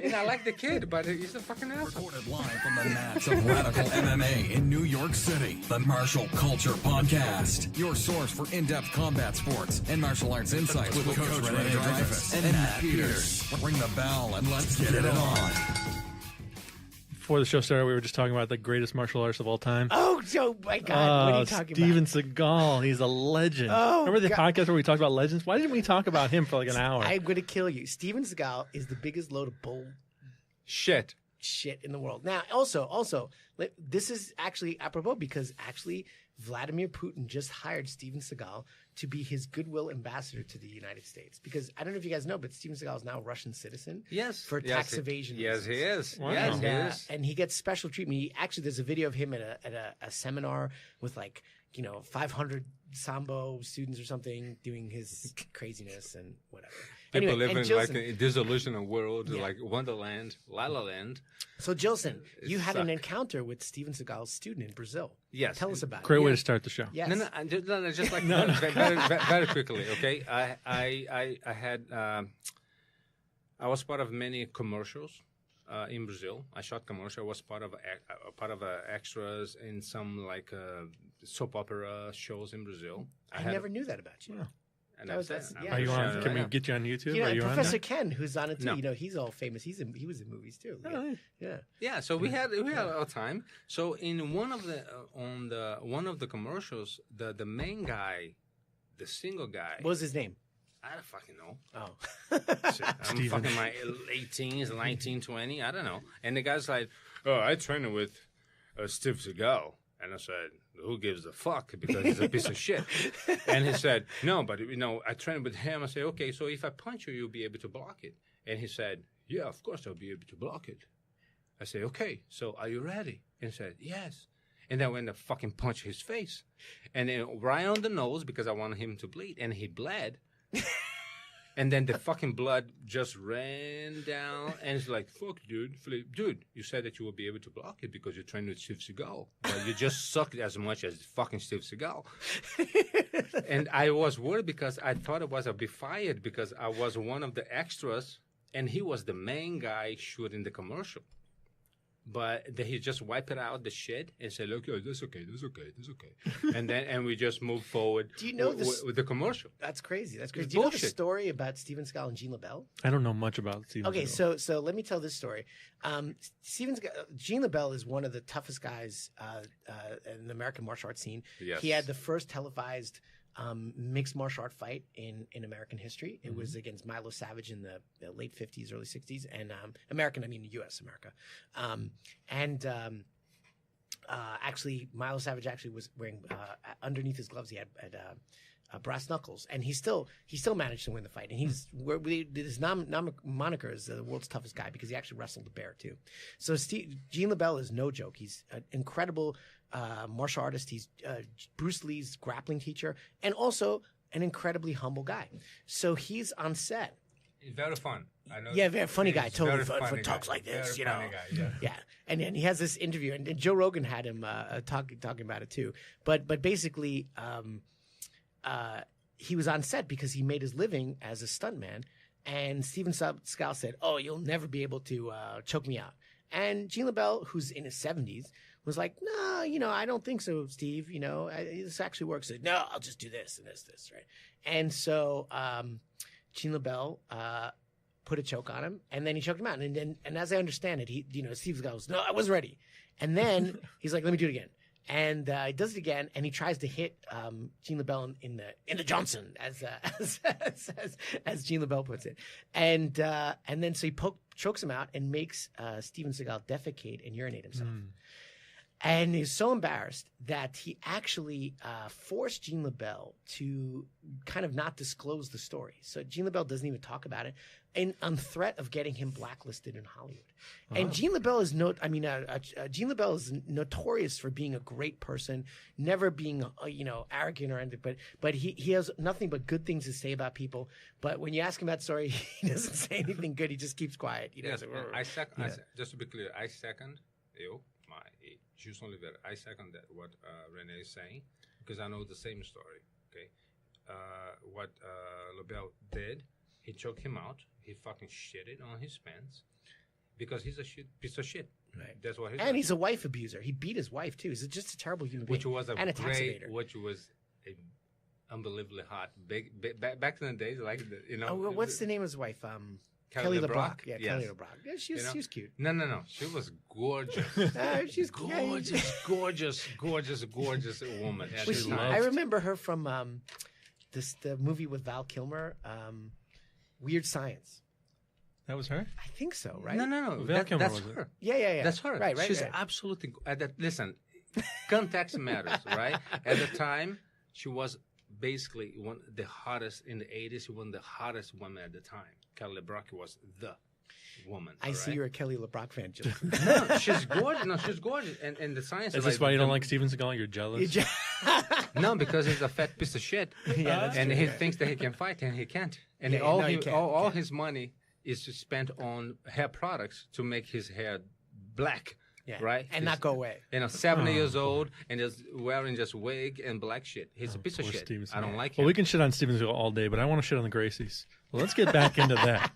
And I like the kid, but he's a fucking asshole. Recorded live from the mats of Radical MMA in New York City. The Martial Culture Podcast. Your source for in-depth combat sports and martial arts insights with Coach Renee Dreyfus and Matt Peters. Ring the bell and let's get it on. Before the show started, we were just talking about the greatest martial artist of all time. Oh my God. What are you talking Steven about? Seagal. He's a legend. Oh, Remember the God. podcast where we talked about legends? Why didn't we talk about him for like an hour? I'm going to kill you. Steven Seagal is the biggest load of bull Shit. shit in the world. Now, also, this is actually apropos because actually Vladimir Putin just hired Steven Seagal to be his goodwill ambassador to the United States. Because I don't know if you guys know, but Steven Seagal is now a Russian citizen. Yes. For tax evasion. Yes, he is. Wow. Yes, he is. And he gets special treatment. There's a video of him at a seminar with 500 Sambo students or something doing his craziness and whatever. People Anyway, live and in like Gilson- a disillusional world, Yeah. like Wonderland, La La Land. So, Gilson, you had an suck. encounter with Steven Seagal's student in Brazil. Yes. Tell us about Great it. way to start the show. Yes. No, just like very quickly, okay? I had I was part of many commercials in Brazil. I shot commercial. I was part of extras in some soap opera shows in Brazil. I never knew that about you. And That was- that's it. that's- yeah. Are you I'm on? sure Can I we am. get you on YouTube? You know, Are and you on Professor there? Ken, who's on it too. No. He's all famous. He was in movies too. Oh, Yeah. Yeah, so we had our time. So in one of the commercials, the main guy, the single guy, What was his name? I don't fucking know. Oh. Shit, I'm fucking my late teens, 19, 20, I don't know. And the guy's like, "Oh, I trained with Steve Seagal," and I said, "Who gives a fuck?" Because he's a piece of shit. And he said, "No, but I trained with him." I said, "Okay, so if I punch you, you'll be able to block it." And he said, "Yeah, of course I'll be able to block it." I said, "Okay, so are you ready?" And he said, "Yes." And then I went to fucking punch his face. And then right on the nose because I wanted him to bleed. And he bled. And then the fucking blood just ran down. And it's like, fuck, dude. Dude, you said that you will be able to block it because you trained with Steve Seagal. But you just sucked as much as fucking Steve Seagal. And I was worried because I thought it was I'd be fired because I was one of the extras. And he was the main guy shooting the commercial. But then he just wiped out the shit and said, "Look, that's okay. And we just moved forward. Do you know this- with the commercial? That's crazy. It's Do you know the bullshit. story about Steven Seagal and Jean LaBelle? I don't know much about Steven Okay, Seagal. so let me tell this story. Jean LaBelle is one of the toughest guys in the American martial arts scene. Yes. He had the first televised mixed martial art fight in American history. It was against Milo Savage in the late 50s, early 60s, and U.S. America. Actually, Milo Savage actually was wearing underneath his gloves. He had brass knuckles, and he still managed to win the fight. And his moniker is the world's toughest guy because he actually wrestled the bear too. So Jean LaBelle is no joke. He's an incredible martial artist. He's Bruce Lee's grappling teacher, and also an incredibly humble guy. So he's on set. He's very fun. I know. Yeah, very funny guy. He's Totally very fun funny talks guy. like this, Very funny guy, yeah. Yeah, and then he has this interview, and Joe Rogan had him talking about it too. But basically, he was on set because he made his living as a stuntman, and Steven Seagal said, "Oh, you'll never be able to choke me out." And Jean LaBelle, who's in his 70s, was like, "No, I don't think so, Steve. This actually works." Said, "No, I'll just do this and this, right?" And so Jean LaBelle put a choke on him, and then he choked him out. And as I understand it, Steve goes, "No, I wasn't ready." And then he's like, "Let me do it again." And he does it again, and he tries to hit Jean LaBelle in the Johnson, as Jean LaBelle puts it. And then so he chokes him out and makes Steven Seagal defecate and urinate himself. And he's so embarrassed that he actually forced Jean LaBelle to kind of not disclose the story. So Jean LaBelle doesn't even talk about it, and on threat of getting him blacklisted in Hollywood. And Jean LaBelle is Jean LaBelle is notorious for being a great person, never being arrogant or anything. But he has nothing but good things to say about people. But when you ask him that story, he doesn't say anything good. He just keeps quiet. Yes, just to be clear, I second you. Gilson Pt2. I second that what Renee is saying because I know the same story. Okay, what LaBelle did, he choked him out. He fucking shitted on his pants, because he's a piece of shit. Right. That's what And he's a wife abuser. He beat his wife too. He's just a terrible human being. which was and a tax evader. which was a unbelievably hot. Back in the days, like What's the name of his wife? Kelly LeBrock. LeBrock? Yeah, Yes. Kelly LeBrock. Yeah, she was cute. No. She was gorgeous. She's gorgeous woman. at Which the time. I remember her from the movie with Val Kilmer, Weird Science. That was her? I think so, right? No. Val Kilmer That's was it? her. Yeah. That's her. Right. She's right. absolutely. Listen, context matters, right? At the time, she was basically the hottest in the 80s. She was the hottest woman at the time. Kelly LeBrock was the woman. I see right? you're a Kelly LeBrock fan, Jill. No, she's gorgeous. No, she's gorgeous. And the science Is this why you don't like Steven Seagal? You're jealous? No, because he's a fat piece of shit. that's and true, he yeah. thinks that he can fight and he can't. And Yeah, all no, he can't. all his money is spent on hair products to make his hair black. Yeah. Right? And not go away. 70 years old and just wearing just wig and black shit. He's a piece of Poor shit. Steven I don't Seagal. like Well, him. we can shit on Steven Seagal all day, but I want to shit on the Gracies. Well, let's get back into that.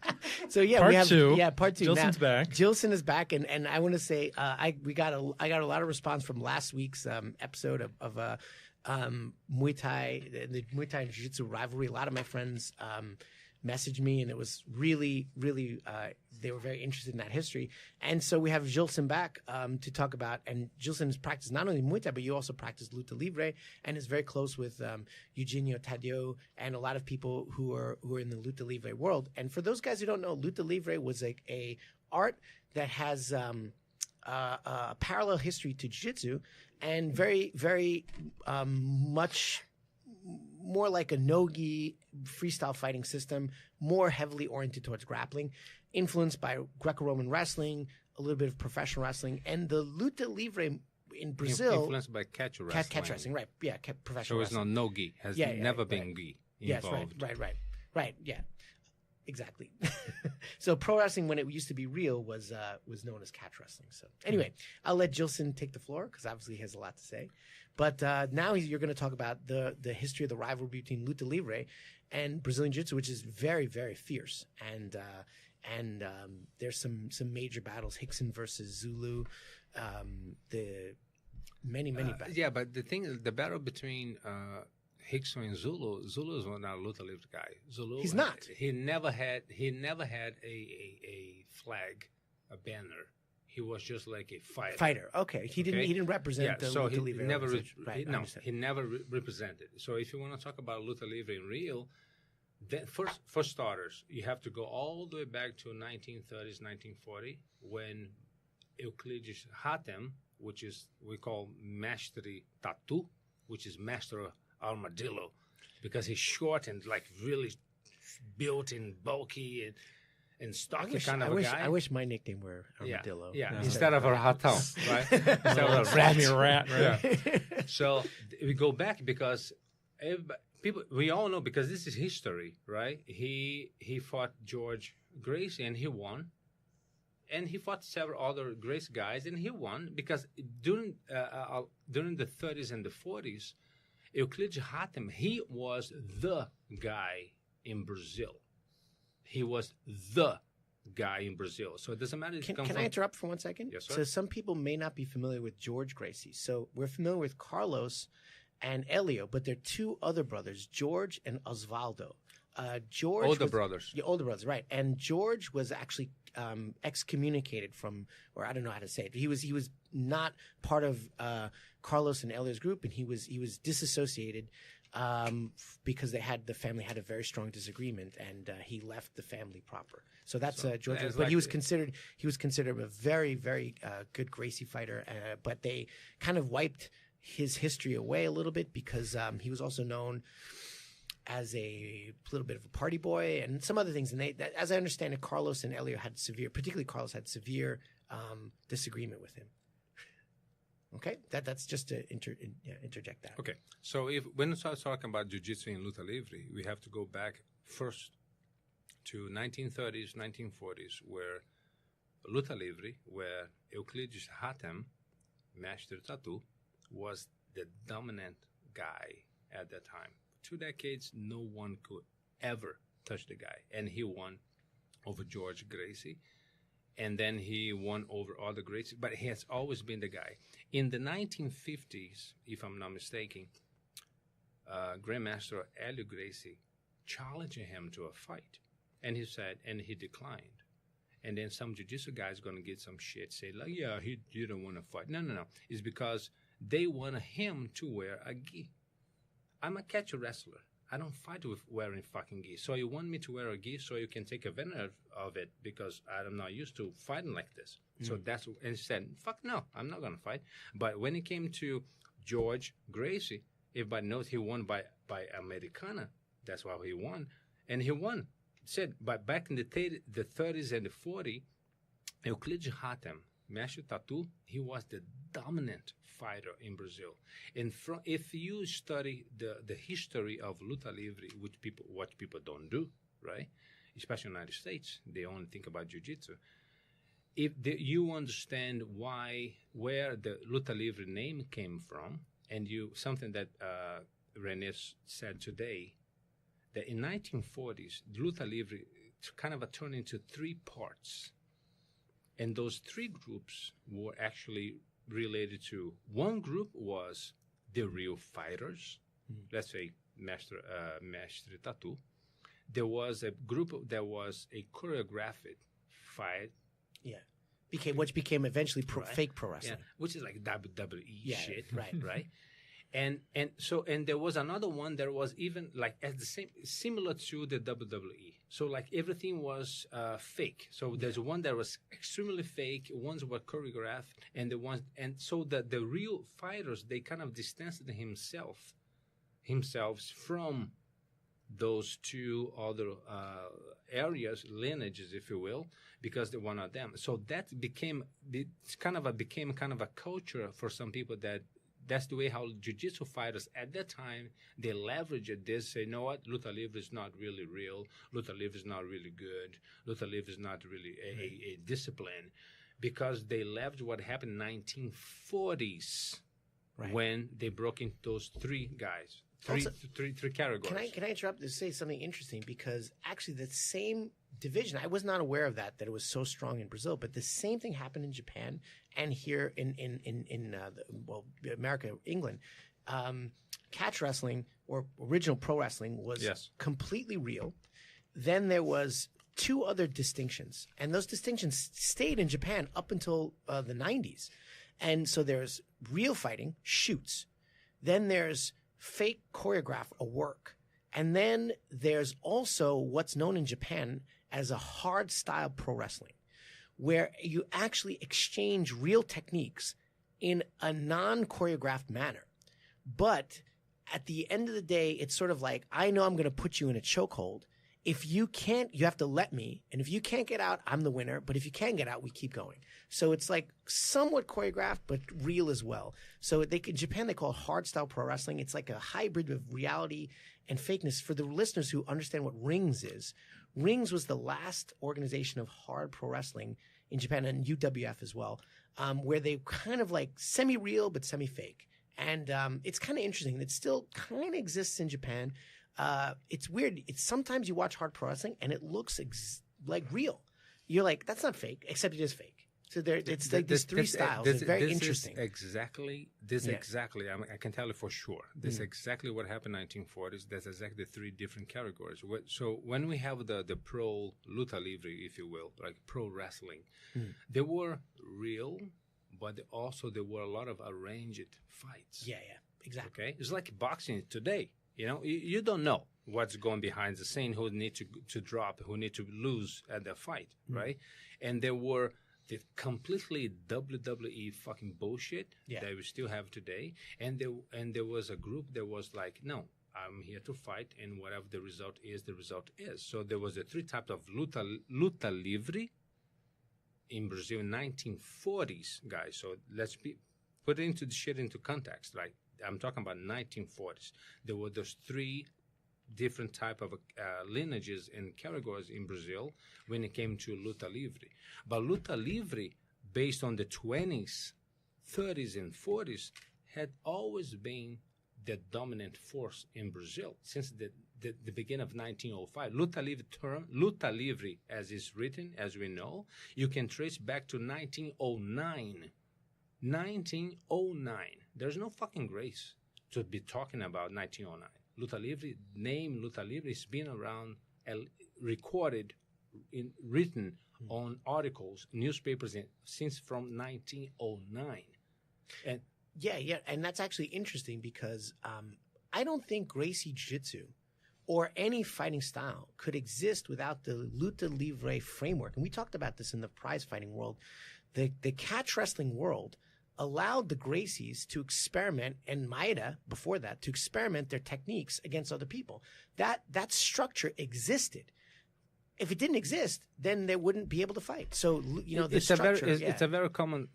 So yeah, Part we have two. part two. Jilson's Now, back. Jilson is back, and I want to say I got a lot of response from last week's episode of Muay Thai, the Muay Thai and Jiu-Jitsu rivalry. A lot of my friends messaged me, and it was really they were very interested in that history. And so we have Gilson back to talk about, and Gilson has practiced not only Muay Thai, but you also practice Luta Libre, and is very close with Eugenio Taddeo and a lot of people who are in the Luta Libre world. And for those guys who don't know, Luta Libre was a art that has a parallel history to Jiu-Jitsu, and very, very much more like a no-gi freestyle fighting system, more heavily oriented towards grappling, influenced by Greco-Roman wrestling, a little bit of professional wrestling, and the Luta Libre in Brazil. Influenced by catch wrestling. Catch wrestling, right. Yeah, professional So it's wrestling. not no-gi. Has never been gi involved. Yes, right, yeah. Exactly. So pro wrestling, when it used to be real, was known as catch wrestling. So anyway, I'll let Gilson take the floor because obviously he has a lot to say. But now you're going to talk about the history of the rivalry between Luta Libre and Brazilian Jiu-Jitsu, which is very, very fierce. And there's some major battles: Hickson versus Zulu. The many battles. Yeah, but the thing is, the battle between Hickson and Zulu is not a Luta Libre guy. Zulu, He's not. He never had a flag, a banner. He was just like a fighter. Okay, he didn't represent the so Luta Libre. he never organization. Right, I understand. he never represented. So if you want to talk about Luta Libre in real, then for starters, you have to go all the way back to 1930s, 1940, when Euclides Hatem, which is we call Mestre Tatu, which is Master Armadillo, because he's short and like really built and bulky and stocky kind of a guy. I wish my nickname were Armadillo. Yeah. Instead of a ratão, right? Instead of a Slimy rat, right? Yeah. So we go back because we all know, because this is history, right? He fought George Gracie and he won. And he fought several other Gracie guys and he won because during the 30s and the 40s, Euclides Hatem, he was the guy in Brazil. He was the guy in Brazil. So it doesn't matter if you come Can from... I interrupt for 1 second? Yes, sir. So some people may not be familiar with George Gracie. So we're familiar with Carlos and Elio, but there are two other brothers, George and Osvaldo. George Older brothers. Yeah, older brothers, right. And George was actually excommunicated from, or I don't know how to say it. He was not part of Carlos and Elio's group, and he was disassociated because the family had a very strong disagreement, and he left the family proper. So that's George. But he was considered a very, very good Gracie fighter. But they kind of wiped his history away a little bit because he was also known as a little bit of a party boy and some other things. And as I understand it, Carlos and Elio particularly Carlos had severe disagreement with him. Okay, that's just to interject that. Okay, so when we start talking about Jiu-Jitsu and Luta Libre, we have to go back first to 1930s, 1940s, where Luta Libre, where Euclides Hatem, Master Tatu, was the dominant guy at that time. 2 decades, no one could ever touch the guy, and he won over George Gracie. and then he won over other greats, but he has always been the guy. In the 1950s, if I'm not mistaken, Grandmaster Helio Gracie challenged him to a fight, and he said, and he declined. And then some jiu-jitsu guy's going to get some shit, say, like, yeah, he didn't want to fight. No. It's because they wanted him to wear a gi. I'm a catch wrestler. I don't fight with wearing fucking gi. So you want me to wear a gi so you can take advantage of it because I'm not used to fighting like this. So that's, and he said, fuck no, I'm not going to fight. But when it came to George Gracie, everybody knows he won by Americana. That's why he won. And he won. Said, but back in the 30s and the 40s, Euclides Hatem, Master Tatu, he was the dominant fighter in Brazil. And if you study the history of luta livre, what people don't do, right? Especially in the United States, they only think about jiu-jitsu. If you understand where the luta livre name came from, and something that René said today, that in 1940s, luta livre kind of turned into three parts. And those three groups were actually related to, one group was the real fighters, let's say Mestre Tatu. There was a group that was a choreographed fight. Yeah. Which became eventually fake pro wrestling. Yeah. Which is like WWE shit. Right. And there was another one that was even like similar to the WWE. So like everything was fake. So there's one that was extremely fake. Ones were choreographed, and so the real fighters, they kind of distanced themselves from those two other areas, lineages, if you will, because they were not them. So that became kind of a culture for some people that's the way how jiu-jitsu fighters at that time, they leveraged this, say, you know what, luta livre is not really real, luta livre is not really good, luta livre is not really a discipline, because they leveraged what happened in the 1940s when they broke into those three guys, three categories. Can I interrupt to say something interesting? Because actually the same division, I was not aware of that it was so strong in Brazil, but the same thing happened in Japan and here in America, England. Catch wrestling or original pro wrestling was completely real. Then there was two other distinctions, and those distinctions stayed in Japan up until the 90s. And so there's real fighting, shoots. Then there's fake choreograph or work. And then there's also what's known in Japan as a hard style pro wrestling, where you actually exchange real techniques in a non-choreographed manner. But at the end of the day, it's sort of like, I know I'm going to put you in a chokehold. If you can't, you have to let me. And if you can't get out, I'm the winner. But if you can get out, we keep going. So it's like somewhat choreographed, but real as well. So in Japan, they call it hard style pro wrestling. It's like a hybrid of reality and fakeness. For the listeners who understand what Rings is, Rings was the last organization of hard pro wrestling in Japan, and UWF as well, where they kind of like semi-real but semi-fake. And it's kind of interesting. It still kind of exists in Japan. It's weird. Sometimes you watch hard pro wrestling and it looks like real. You're like, that's not fake, except it is fake. So it's like these three styles. It's very interesting. Exactly. I can tell you for sure. This is exactly what happened in the 1940s. That's exactly three different categories. So when we have the pro luta livre, if you will, like pro wrestling, they were real, but also there were a lot of arranged fights. Yeah, exactly. Okay, it's like boxing today. You know, you don't know what's going behind the scene, who need to drop, who need to lose at the fight, right? And there were the completely WWE fucking bullshit that we still have today. And there was a group that was like, no, I'm here to fight, and whatever the result is, the result is. So there was the three types of luta livre in Brazil in 1940s, guys. So let's put into the shit into context, right? I'm talking about 1940s. There were those three different type of lineages and categories in Brazil when it came to luta livre. But luta livre, based on the 20s, 30s, and 40s, had always been the dominant force in Brazil since the beginning of 1905. Luta Livre, as is written, as we know, you can trace back to 1909. 1909. There's no fucking grace to be talking about 1909. Luta Livre, name Luta Livre has been around, recorded, written on articles, newspapers since from 1909. And yeah, and that's actually interesting because I don't think Gracie Jiu-Jitsu or any fighting style could exist without the Luta Livre framework. And we talked about this in the prize fighting world. The catch wrestling world allowed the Gracies to experiment, and Maeda before that, to experiment their techniques against other people. That structure existed. If it didn't exist, then they wouldn't be able to fight. So, it's a very common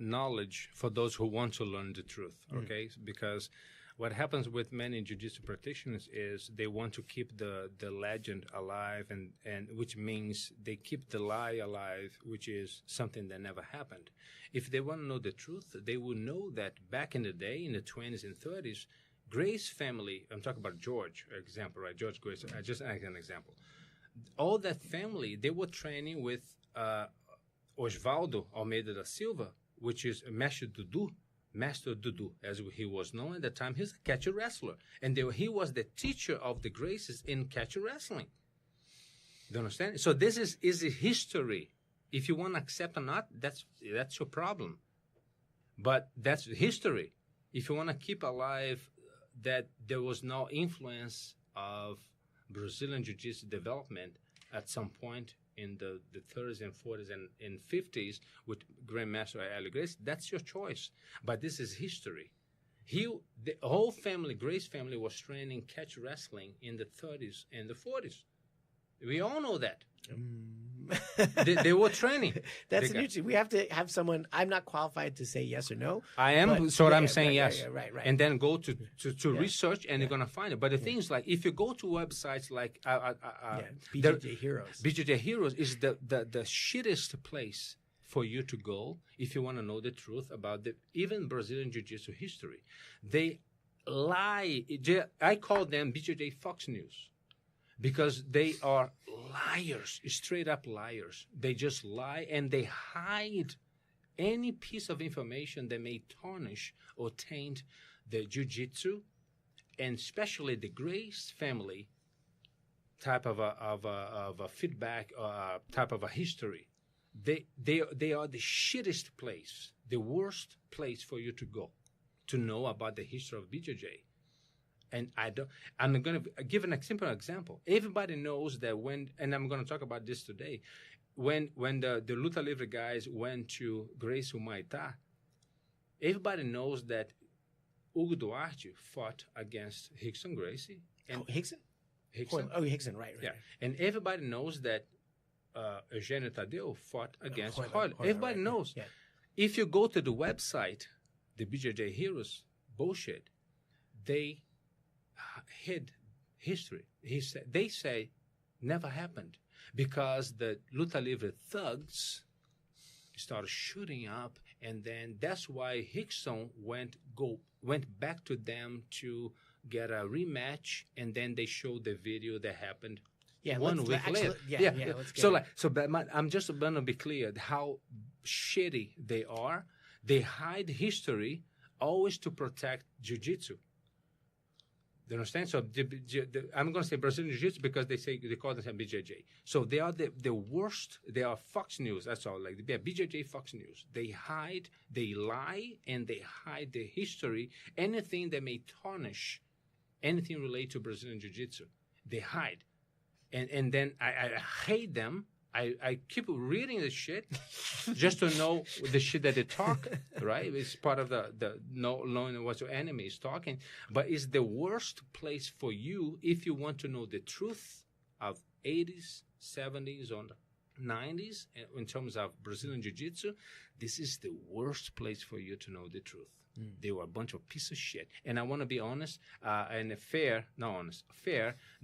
knowledge for those who want to learn the truth, okay? Because what happens with many jiu-jitsu practitioners is they want to keep the legend alive, and which means they keep the lie alive, which is something that never happened. If they want to know the truth, they will know that back in the day, in the 20s and 30s, Grace family, I'm talking about George, example, right? George Grace, just as an example. All that family, they were training with Osvaldo Almeida da Silva, which is Master Dudu, as he was known at the time. He's a catch wrestler. And he was the teacher of the Graces in catch wrestling. Do you understand? So this is a history. If you want to accept or not, that's your problem. But that's history. If you want to keep alive that there was no influence of Brazilian Jiu-Jitsu development at some point in the 30s and 40s and 50s with Grandmaster Ali Grace, that's your choice. But this is history. The whole family, Grace family, was training catch wrestling in the 30s and the 40s. We all know that. They were training. That's interesting. We have to have someone. I'm not qualified to say yes or no. I am, so I'm saying yes. Right. And then go to research, and you're going to find it. But the thing is, like, if you go to websites like BJJ Heroes. BJJ Heroes is the shittest place for you to go if you want to know the truth about even Brazilian Jiu-Jitsu history. They lie. I call them BJJ Fox News. Because they are liars, straight up liars. They just lie and they hide any piece of information that may tarnish or taint the jiu-jitsu, and especially the Grace family type of a feedback, type of a history. They are the shittest place, the worst place for you to go to know about the history of BJJ. And I'm going to give a simple example. Everybody knows that and I'm going to talk about this today, when the Luta Livre guys went to Grace Humaitá, everybody knows that Hugo Duarte fought against Rickson Gracie. And Rickson? Rickson. Oh, Rickson, right. Yeah. And everybody knows that Eugênio Tadeu fought against Harley. Everybody knows. Yeah. If you go to the website, the BJJ Heroes bullshit, they hid history. They say never happened because the Luta Livre thugs started shooting up, and then that's why Rickson went back to them to get a rematch, and then they showed the video that happened 1 week later. But I'm just going to be clear how shitty they are. They hide history always to protect jiu-jitsu. Do you understand? So I'm going to say Brazilian Jiu-Jitsu because they call themselves BJJ. So they are the worst. They are Fox News. That's all. Like they are BJJ Fox News. They hide, they lie, and they hide the history. Anything that may tarnish anything related to Brazilian Jiu-Jitsu, they hide. And then I hate them. I keep reading the shit just to know the shit that they talk, right? It's part of the knowing what your enemy is talking. But it's the worst place for you if you want to know the truth of 80s, 70s, or 90s in terms of Brazilian Jiu-Jitsu. This is the worst place for you to know the truth. They were a bunch of pieces of shit. And I want to be honest fair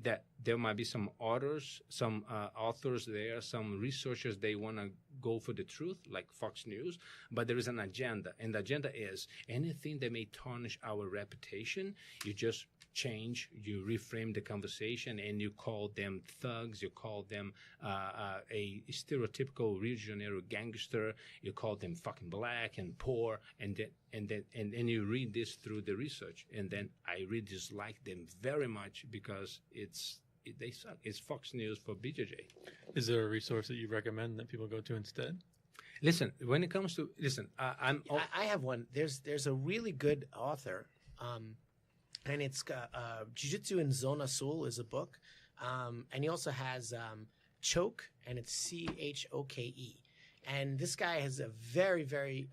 that there might be some authors there, some researchers, they want to go for the truth, like Fox News, but there is an agenda. And the agenda is anything that may tarnish our reputation, you just change, you reframe the conversation, and you call them thugs, you call them a stereotypical Rio de Janeiro gangster, you call them fucking black and poor, and you read this through the research. And then I really dislike them very much because they suck. It's Fox News for BJJ. Is there a resource that you recommend that people go to instead? Listen, when it comes to I have one. There's a really good author, and it's Jiu-Jitsu in Zona Azul is a book, and he also has Choke, and it's Choke. And this guy has a very, very.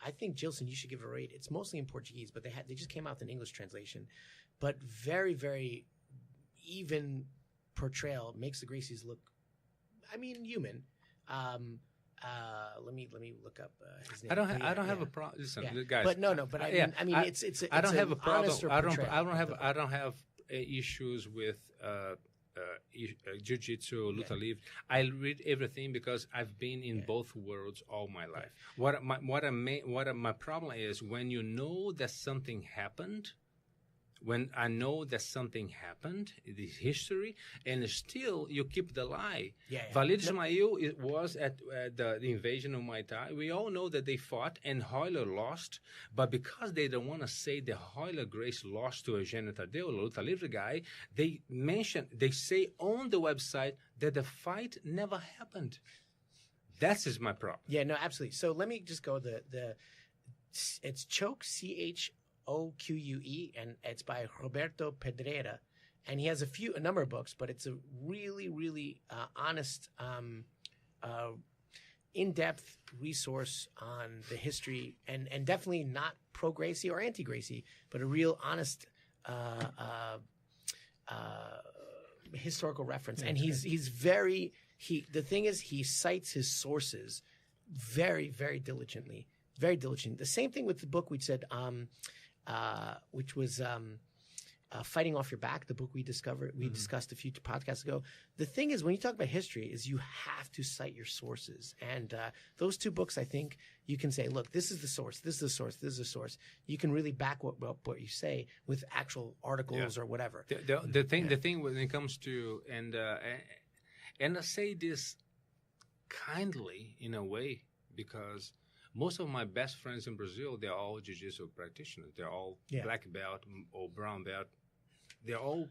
I think Gilson, you should give it a rate. It's mostly in Portuguese, but they just came out with an English translation, but very, very even portrayal makes the Gracies look, I mean, human. Let me look up his name. I don't have a problem. Listen, guys. But but I mean, it's I don't have a problem. I don't have issues with jiu-jitsu, luta libre. I read everything because I've been in both worlds all my life. What my problem is when you know that something happened. When I know that something happened, this history, and still you keep the lie. Walid Ismail was at the invasion of Muay Thai. We all know that they fought and Royler lost, but because they don't want to say that Royler Grace lost to Eugênio Tadeu, the Luta Livre guy, they say on the website that the fight never happened. That is my problem. Yeah, no, absolutely. So let me just go it's Choke, Choque, and it's by Roberto Pedreira, and he has a number of books, but it's a really, really honest, in-depth resource on the history, and definitely not pro-Gracie or anti-Gracie, but a real honest historical reference. And the thing is, he cites his sources very, very diligently, very diligent. The same thing with the book we said, which was Fighting Off Your Back, the book we discussed a few podcasts ago. The thing is, when you talk about history, is you have to cite your sources. And those two books, I think, you can say, look, this is the source, this is the source, this is the source. You can really back what you say with actual articles or whatever. The thing when it comes to, and I say this kindly in a way, because most of my best friends in Brazil, they're all jiu-jitsu practitioners. They're all black belt or brown belt. They're all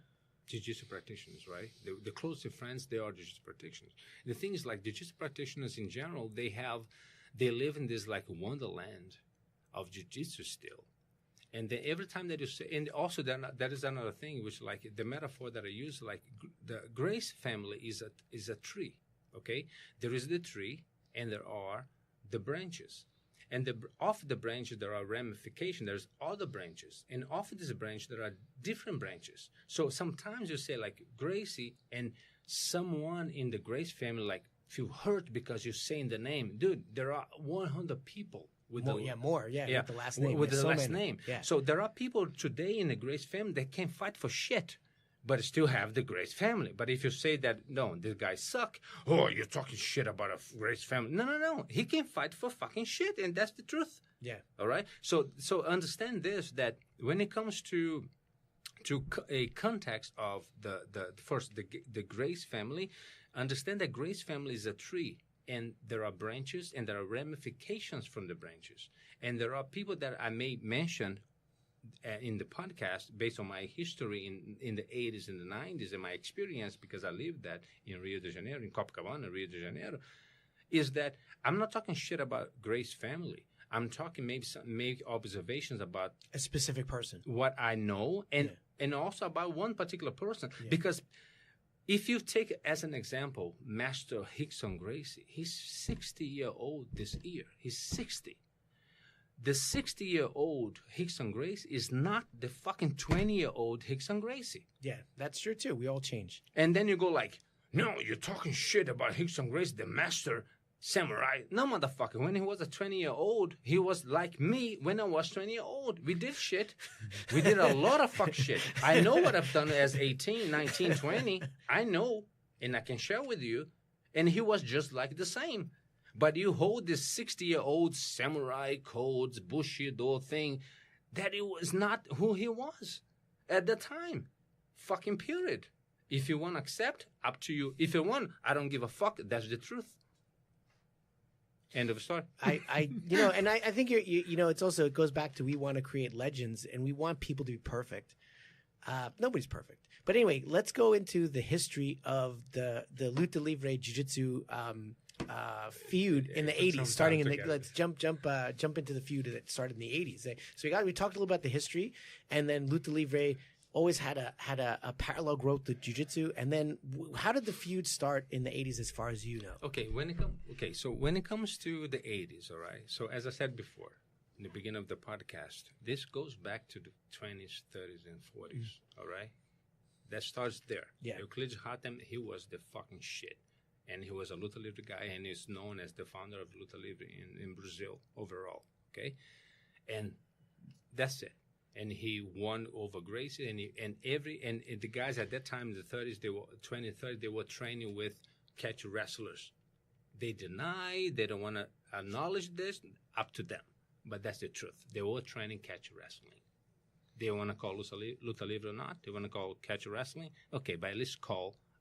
jiu-jitsu practitioners, right? The closest friends, they are jiu-jitsu practitioners. The thing is, like, jiu-jitsu practitioners in general, they live in this, like, wonderland of jiu-jitsu still. And then every time that you say, and also that is another thing, which, like, the metaphor that I use, like, the Grace family is a tree, okay? There is the tree, and there are the branches. And off the branches, there are ramifications. There's other branches. And off of this branch, there are different branches. So sometimes you say, like, Gracie, and someone in the Grace family, like, feel hurt because you're saying the name. Dude, there are 100 people with with the last name. With the last name. Yeah. So there are people today in the Grace family that can't fight for shit, but still have the Grace family. But if you say that, no, this guy suck, oh, you're talking shit about a Grace family. No. He can fight for fucking shit, and that's the truth. Yeah. All right? So understand this, that when it comes to a context of the Grace family, understand that Grace family is a tree, and there are branches, and there are ramifications from the branches. And there are people that I may mention in the podcast, based on my history in the 80s and the 90s and my experience, because I lived that in Rio de Janeiro, in Copacabana, Rio de Janeiro, is that I'm not talking shit about Grace family. I'm talking maybe observations about a specific person, what I know, and also about one particular person. Yeah. Because if you take as an example Master Rickson Gracie, he's 60-year-old this year. He's 60. The 60-year-old Rickson Gracie is not the fucking 20-year-old Rickson Gracie. Yeah, that's true too. We all change. And then you go like, no, you're talking shit about Rickson Gracie, the master samurai. No, motherfucker. When he was a 20-year-old, he was like me when I was 20-year-old. We did shit. We did a lot of fuck shit. I know what I've done as 18, 19, 20. I know, and I can share with you. And he was just like the same. But you hold this 60-year-old samurai codes, Bushido thing, that it was not who he was at the time. Fucking period. If you want to accept, up to you. If you want, I don't give a fuck. That's the truth. End of story. I think it's also, it goes back to, we want to create legends and we want people to be perfect. Nobody's perfect. But anyway, let's go into the history of the Luta Livre Jiu-Jitsu feud in the 80s, starting in the, let's jump into the feud that started in the 80s. So we talked a little about the history, and then Luta Livre always had a parallel growth to jiu-jitsu. And then how did the feud start in the 80s as far as you know? So when it comes to the 80s, all right, so as I said before in the beginning of the podcast, this goes back to the 20s, 30s, and 40s, all right? That starts there. Yeah. Euclides Hatem, he was the fucking shit. And he was a Luta Livre guy, and he's known as the founder of Luta Livre in Brazil overall, okay? And that's it. And he won over Gracie, and the guys at that time in the 30s, they were training with catch wrestlers. They deny, they don't want to acknowledge this, up to them. But that's the truth. They were training catch wrestling. They want to call Luta Livre or not, they want to call catch wrestling, okay, but at least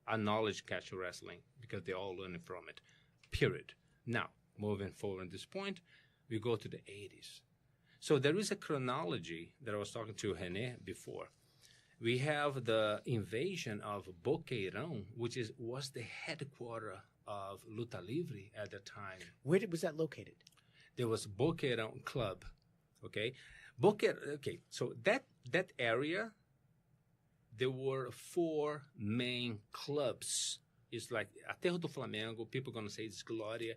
acknowledge catch wrestling, because they all learning from it, period. Now, moving forward at this point, we go to the 80s. So there is a chronology that I was talking to René before. We have the invasion of Boqueirão, which was the headquarters of Luta Livre at the time. Where was that located? There was Boqueirão Club, okay? So that area, there were 4 main clubs. It's like Aterro do Flamengo. People are going to say it's Glória.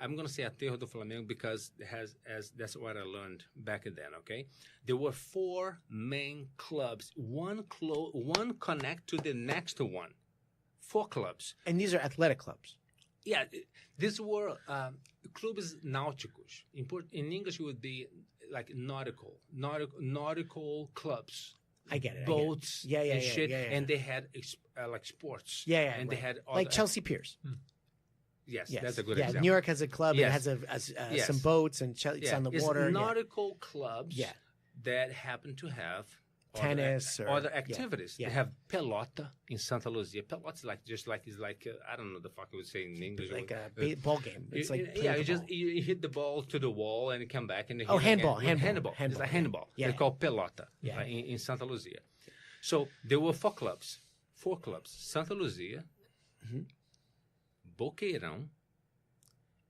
I'm going to say Aterro do Flamengo because that's what I learned back then, okay? There were 4 main clubs. One connect to the next one. 4 clubs. And these are athletic clubs? Yeah. These were clubes náuticos. In English, it would be like nautical clubs. I get it. Boats and shit. And they had like sports. And they had like Chelsea Piers. Yes, that's a good example. New York has a club. Yes. It has some boats and it's on the water. Nautical clubs that happen to have tennis or other activities. They have pelota in Santa Luzia. Pelota is like I don't know the fuck I would say in English. Like a ball game. It's you hit the ball to the wall and you come back and handball. It's like handball. They call pelota in Santa Luzia. So there were 4 clubs. Santa Luzia, Boqueirão,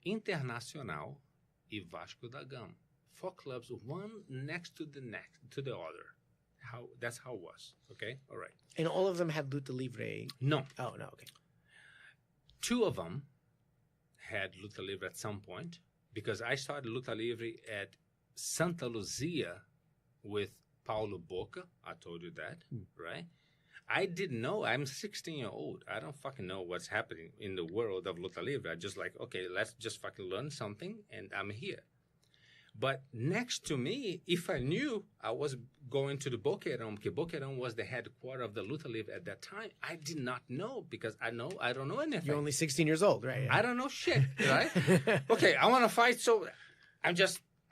Internacional, e Vasco da Gama. 4 clubs, one next to the other. That's how it was. Okay, all right. And all of them had Luta Livre. No. Oh no. Okay. 2 of them had Luta Livre at some point, because I started Luta Livre at Santa Luzia with Paulo Boca. I told you that, right? I didn't know. I'm 16-year-old. I don't fucking know what's happening in the world of Luta Livre. I just like, okay, let's just fucking learn something, and I'm here. But next to me, if I knew, I was going to the Boqueirão, because Boqueirão was the headquarters of the Luta Livre at that time. I did not know, because I don't know anything. You're only 16 years old, right? I don't know shit, right? Okay, I want to fight, so I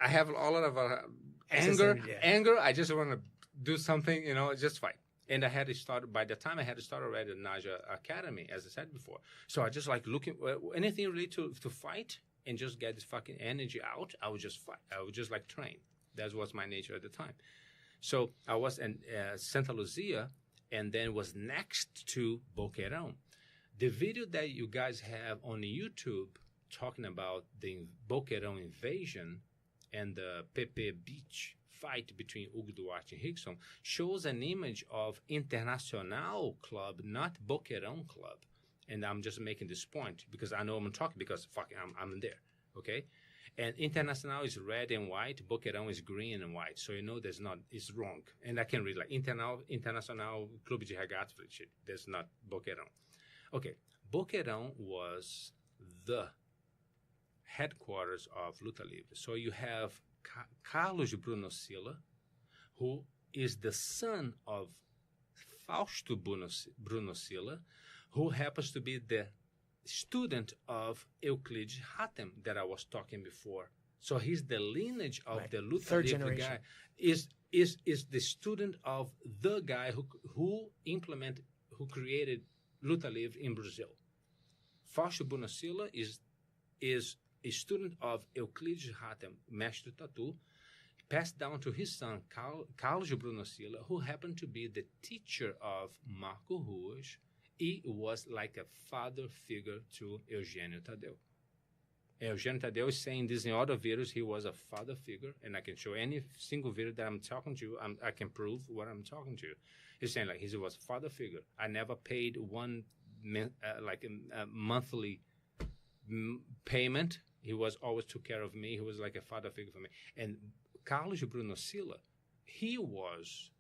have a lot of anger. I just want to do something, just fight. And I had to start, by the time I had to start already at Naja Academy, as I said before. So I just like looking, anything related to fight, and just get this fucking energy out, I would just fight. I would just like train. That was my nature at the time. So I was in Santa Luzia, and then was next to Boqueirão. The video that you guys have on YouTube talking about the Boqueirão invasion and the Pepe Beach fight between Hugo Duarte and Rickson shows an image of Internacional Club, not Boqueirão Club. And I'm just making this point because I know I'm talking because I'm there, okay? And Internacional is red and white, Boqueirão is green and white. So it's wrong. And I can read like Internacional Clube de Regatas, shit. There's not Boqueirão. Okay, Boqueirão was the headquarters of Luta Livre. So you have Carlos Bruno Silla, who is the son of Fausto Bruno Silla, who happens to be the student of Euclid Hatem that I was talking before. So he's the lineage of Right. the Luta Third Livre generation. guy. Is the student of the guy who created Luta Livre in Brazil. Fausto Brunocilla is a student of Euclides Hatem, Mestre Tatu, passed down to his son, Carlos Brunocilla, who happened to be the teacher of Marco Ruas. He was like a father figure to Eugenio Tadeu. Eugenio Tadeu is saying this in other videos. He was a father figure, and I can show any single video that I'm talking to you. I can prove what I'm talking to you. He's saying like he was a father figure. I never paid one a monthly payment. He was always took care of me. He was like a father figure for me. And Carlos Brunocilla, he was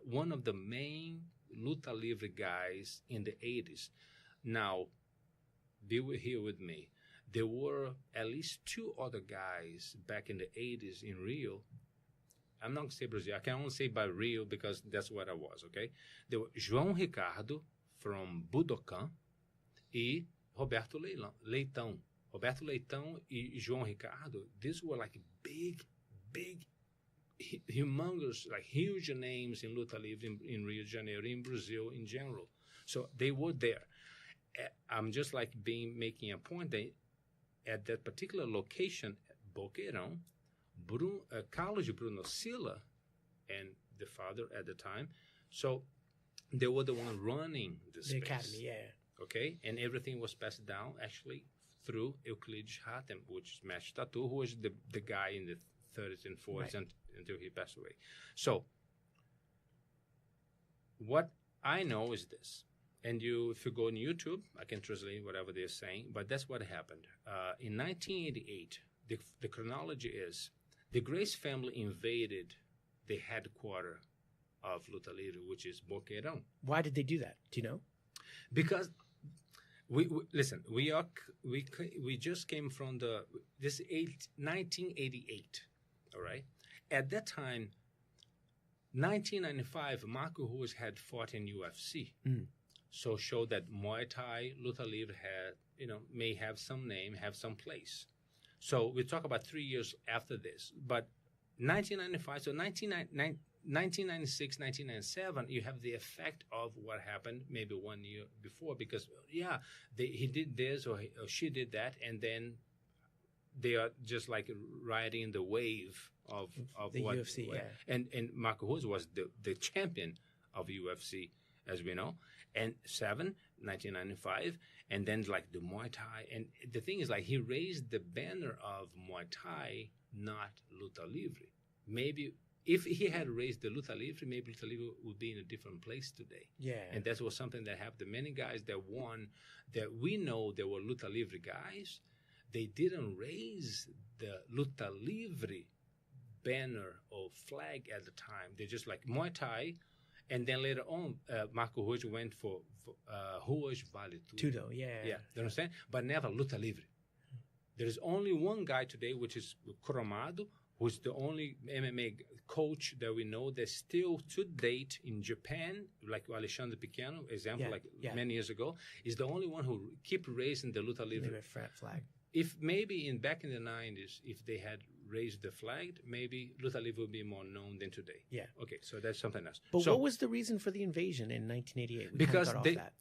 one of the main Luta Livre guys in the 80s. Now, be here with me. There were at least two other guys back in the 80s in Rio. I'm not going to say Brazil. I can only say by Rio because that's what I was, okay? There were João Ricardo from Budokan e Roberto Leitão. Roberto Leitão e João Ricardo, these were like big, humongous, like huge names in Luta Livre in Rio de Janeiro, in Brazil in general. So they were there. I'm just like making a point that at that particular location, Boqueirão, Carlos Brunocilla and the father at the time, so they were the one running the space. academy, yeah. Okay, and everything was passed down actually through Euclides Hatem, which is Mestre Tatu, who was the guy in the 30s and 40s Right. until he passed away. So what I know is this, and if you go on YouTube, I can translate whatever they're saying, but that's what happened. In 1988, the chronology is the Grace family invaded the headquarters of Luta Livre, which is Boqueirão. Why did they do that? Do you know? Because listen, we just came from 1988, all right? At that time, 1995, Marco Ruas had fought in UFC. So showed that Muay Thai, Luta Livre may have some name, have some place. So we talk about 3 years after this. But 1995, so 1996, 1997, you have the effect of what happened maybe 1 year before because, he did this or she did that, and then they are just like riding the wave of The what, UFC, what- yeah. And Marco Ruas was the champion of UFC, as we know, and 1995, and then like the Muay Thai. And the thing is like he raised the banner of Muay Thai, not Luta Livre. Maybe if he had raised the Luta Livre, maybe Luta Livre would be in a different place today. Yeah. And that was something that happened. Many guys that won, that we know they were Luta Livre guys, they didn't raise the Luta Livre banner or flag at the time. They just like Muay Thai, and then later on, Marco Ruas went for Ruas Vale Tudo. Tudo, yeah. Yeah, you understand? But never Luta Livre. There is only one guy today, which is Cromado, who's the only MMA coach that we know that still to date in Japan, like Alexandre Pequeno, example, many years ago, is the only one who keep raising the Luta Livre. Livre flag. If maybe back in the 90s, if they had raised the flag, maybe Luta Livre would be more known than today. Yeah. Okay, so that's something else. But So- what was the reason for the invasion in 1988? We because got off they that.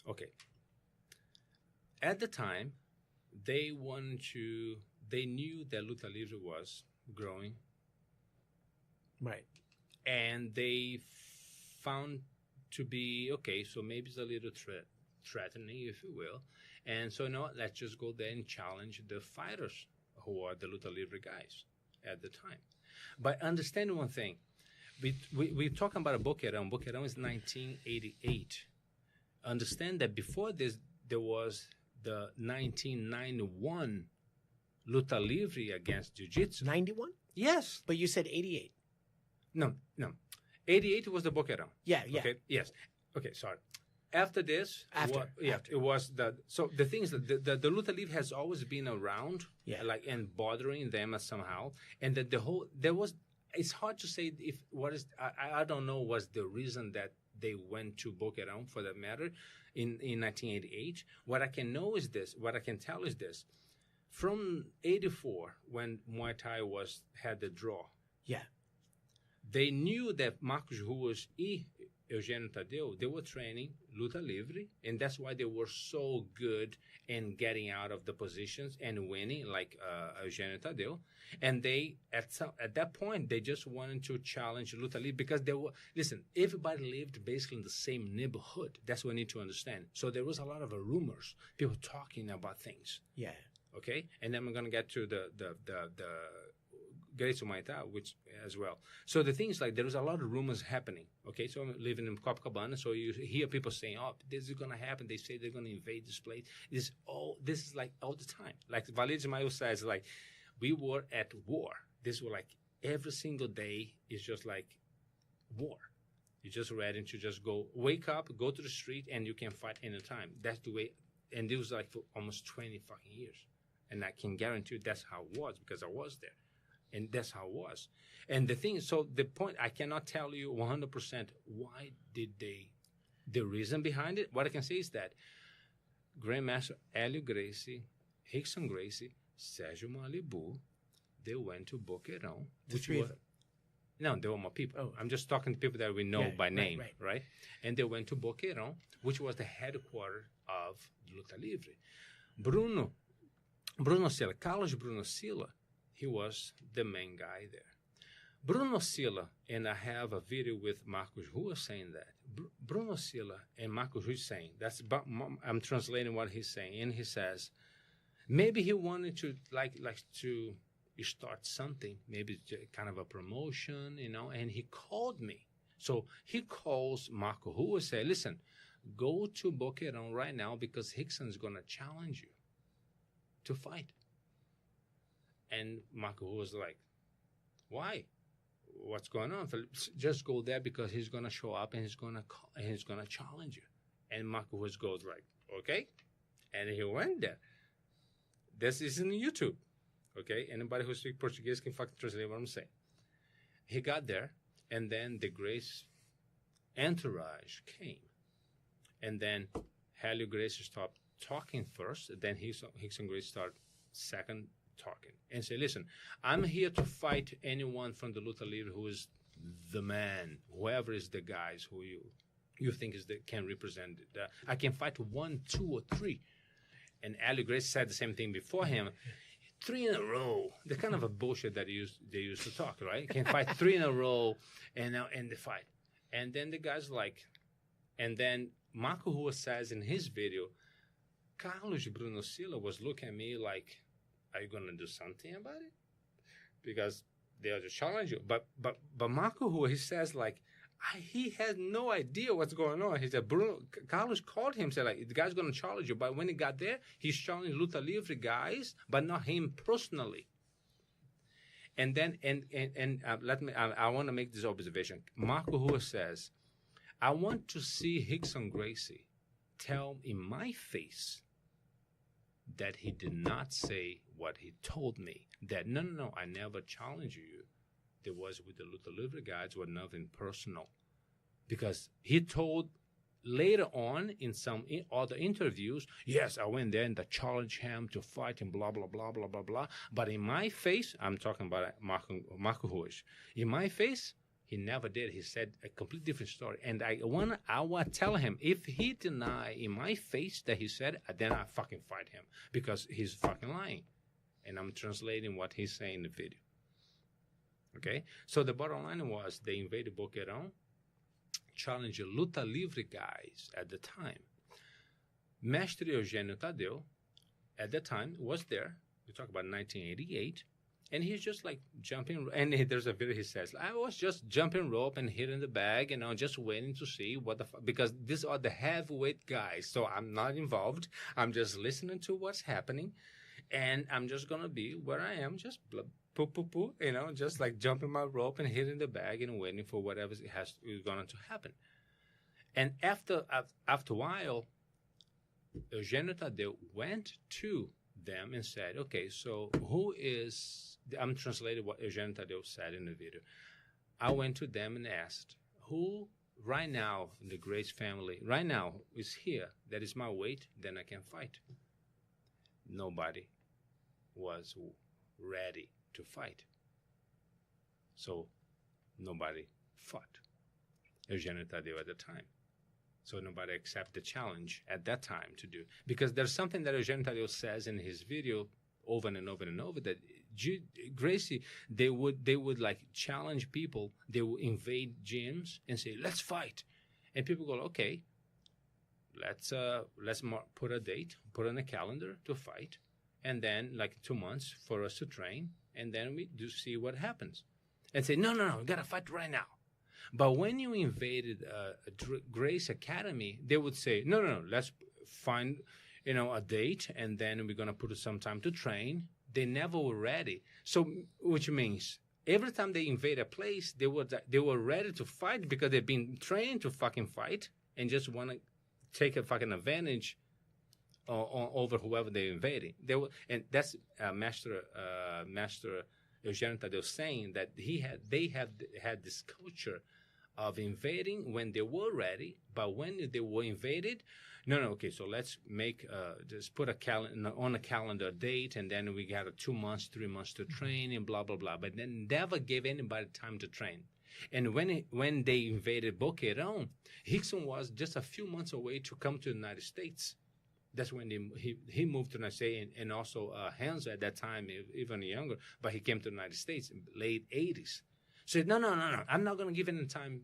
at the time they knew that Luta Livre was growing, Right. and they found to be so maybe it's a little threatening, if you will, and so let's just go there and challenge the fighters who are the Luta Livre guys at the time. But understand one thing, we're talking about Boqueirão. Boqueirão is 1988. Understand that before this, there was the 1991 Luta Livre against Jiu-Jitsu. 91? Yes. But you said 88. No. 88 was the Boqueirão. Yeah. Okay. Yes. Okay. Sorry. After this, After. it was So the thing is that the Luta Livre has always been around, Yeah. and bothering them somehow, and that it's hard to say I don't know what's the reason that they went to Boquerão, for that matter, in 1988. What I can know is this. What I can tell is this. From 84, when Muay Thai had the draw, Yeah. they knew that Marcos Ruas e Eugênio Tadeu, they were training luta livre, and that's why they were so good in getting out of the positions and winning, like Eugênio Tadeu. And they, at that point, they just wanted to challenge luta livre because they were, listen, everybody lived basically in the same neighborhood. That's what we need to understand. So there was a lot of rumors, people talking about things. Yeah. Okay, and then we're gonna get to the Great Muay Thai, which as well. So the thing is, like, there was a lot of rumors happening. Okay, so I'm living in Copacabana, so you hear people saying, "Oh, this is gonna happen." They say they're gonna invade this place. This is like all the time. Like Valide Ismail says, like, we were at war. This was like every single day is just like war. You're just ready to just wake up, go to the street, and you can fight anytime. That's the way. And it was like for almost 20 fucking years. And I can guarantee you that's how it was because I was there. And that's how it was. And the thing is, so the point, I cannot tell you 100% why did they, the reason behind it. What I can say is that Grandmaster Hélio Gracie, Rickson Gracie, Sérgio Malibu, they went to Boquerão. No, they were my people. Oh, I'm just talking to people that we know by name, right? And they went to Boquerão, which was the headquarters of Luta Livre. Bruno Silla, Carlos Bruno Silla, he was the main guy there. Bruno Silla, and I have a video with Marcos Ruas saying that. Bruno Silla and Marcos Ruas saying, I'm translating what he's saying, and he says, maybe he wanted to like to start something, maybe kind of a promotion, and he called me. So he calls Marcos Ruas, say, listen, go to Boquerão right now because Rickson's going to challenge you to fight. And Marco was like, why? What's going on? Just go there because he's going to show up and he's going to challenge you. And Marco goes like, okay. And he went there. This is in YouTube. Okay? Anybody who speaks Portuguese can fucking translate what I'm saying. He got there, and then the Grace entourage came. And then Hélio Gracie stopped talking first, then Rickson Gracie started second talking and say, listen, I'm here to fight anyone from the Luta Livre who is the man, whoever is the guys who you think can represent it. I can fight 1, 2, or 3. And Hélio Gracie said the same thing before him. 3 in a row. The kind of a bullshit that they used to talk, right? Can fight 3 in a row and now end the fight. And then the guy's like, and then Marco Rua says in his video, Carlos Bruno Silla was looking at me like, are you going to do something about it? Because they'll just challenge you. But Marco Rua, he says like, he has no idea what's going on. He said, Carlos called him, said like, the guy's going to challenge you. But when he got there, he's challenging Luta Livre guys, but not him personally. And then, I want to make this observation. Marco Rua says, I want to see Rickson Gracie tell in my face that he did not say what he told me. That, no, I never challenged you. There was with the Luta Livre guys, was nothing personal. Because he told later on in some other interviews, yes, I went there and I challenged him to fight and blah, blah, blah, blah, blah, blah. But in my face, I'm talking about Marco Ruas. In my face, he never did. He said a completely different story. And I want to tell him, if he deny in my face that he said, then I fucking fight him. Because he's fucking lying. And I'm translating what he's saying in the video. Okay? So the bottom line was they invaded Boquerão, challenged Luta Livre guys at the time. Mestre Eugênio Tadeu, at the time, was there. We talk about 1988. And he's just like jumping, and there's a video he says, I was just jumping rope and hitting the bag, just waiting to see what the fuck, because these are the heavyweight guys, so I'm not involved. I'm just listening to what's happening, and I'm just going to be where I am, just poo, poo, poo, just like jumping my rope and hitting the bag and waiting for whatever is going to happen. And after a while, Eugênio Tadeu went to them and said, okay, so who is... I'm translating what Eugênio Tadeu said in the video. I went to them and asked, who right now, the Grace family, right now, is here. That is my weight, then I can fight. Nobody was ready to fight. So nobody fought Eugenio Tadeu at the time. So nobody accepted the challenge at that time to do. Because there's something that Eugenio Tadeu says in his video over and over and over, that Gracie, they would like challenge people. They would invade gyms and say, let's fight. And people go, okay, let's put a date, put on a calendar to fight. And then like 2 months for us to train. And then we do see what happens. And say, no, we got to fight right now. But when you invaded Grace Academy, they would say, no, let's find, a date, and then we're going to put some time to train. They never were ready. So, which means every time they invade a place, they were ready to fight because they've been trained to fucking fight and just want to take a fucking advantage over whoever they're invading. And that's Master Eugenio Tadeu saying that they had this culture of invading when they were ready, but when they were invaded, okay, so let's make just put on a calendar date, and then we got 2 months, 3 months to train, and blah blah blah. But then never gave anybody time to train. And when they invaded Boqueirão, Rickson was just a few months away to come to the United States. That's when he moved to the United States, and also Hanzo at that time, even younger, but he came to the United States in late 80s. So no, I'm not going to give any time.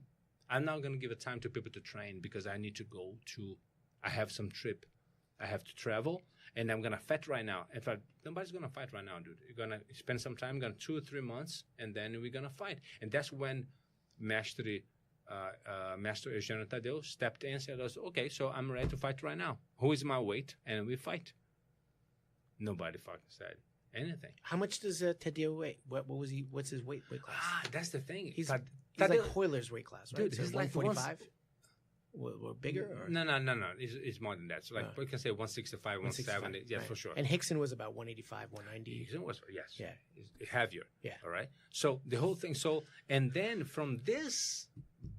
I'm not going to give a time to people to train because I need to go to, I have some trip. I have to travel, and I'm going to fight right now. In fact, nobody's going to fight right now, dude. You're going to spend some time, 2 or 3 months, and then we're going to fight. And that's when Master Eugenio Tadeu stepped in and said, okay, so I'm ready to fight right now. Who is my weight? And we fight. Nobody fucking said anything. How much does Tadeu weigh? What's his weight class? That's the thing. He's like Hoyler's weight class, right? Dude, so he's like 145? Or bigger? Or? No. It's more than that. So we can say 165, 170. Yeah, right. For sure. And Rickson was about 185, 190. Rickson was, yes. Yeah. Heavier. Yeah. All right. So the whole thing. And then from this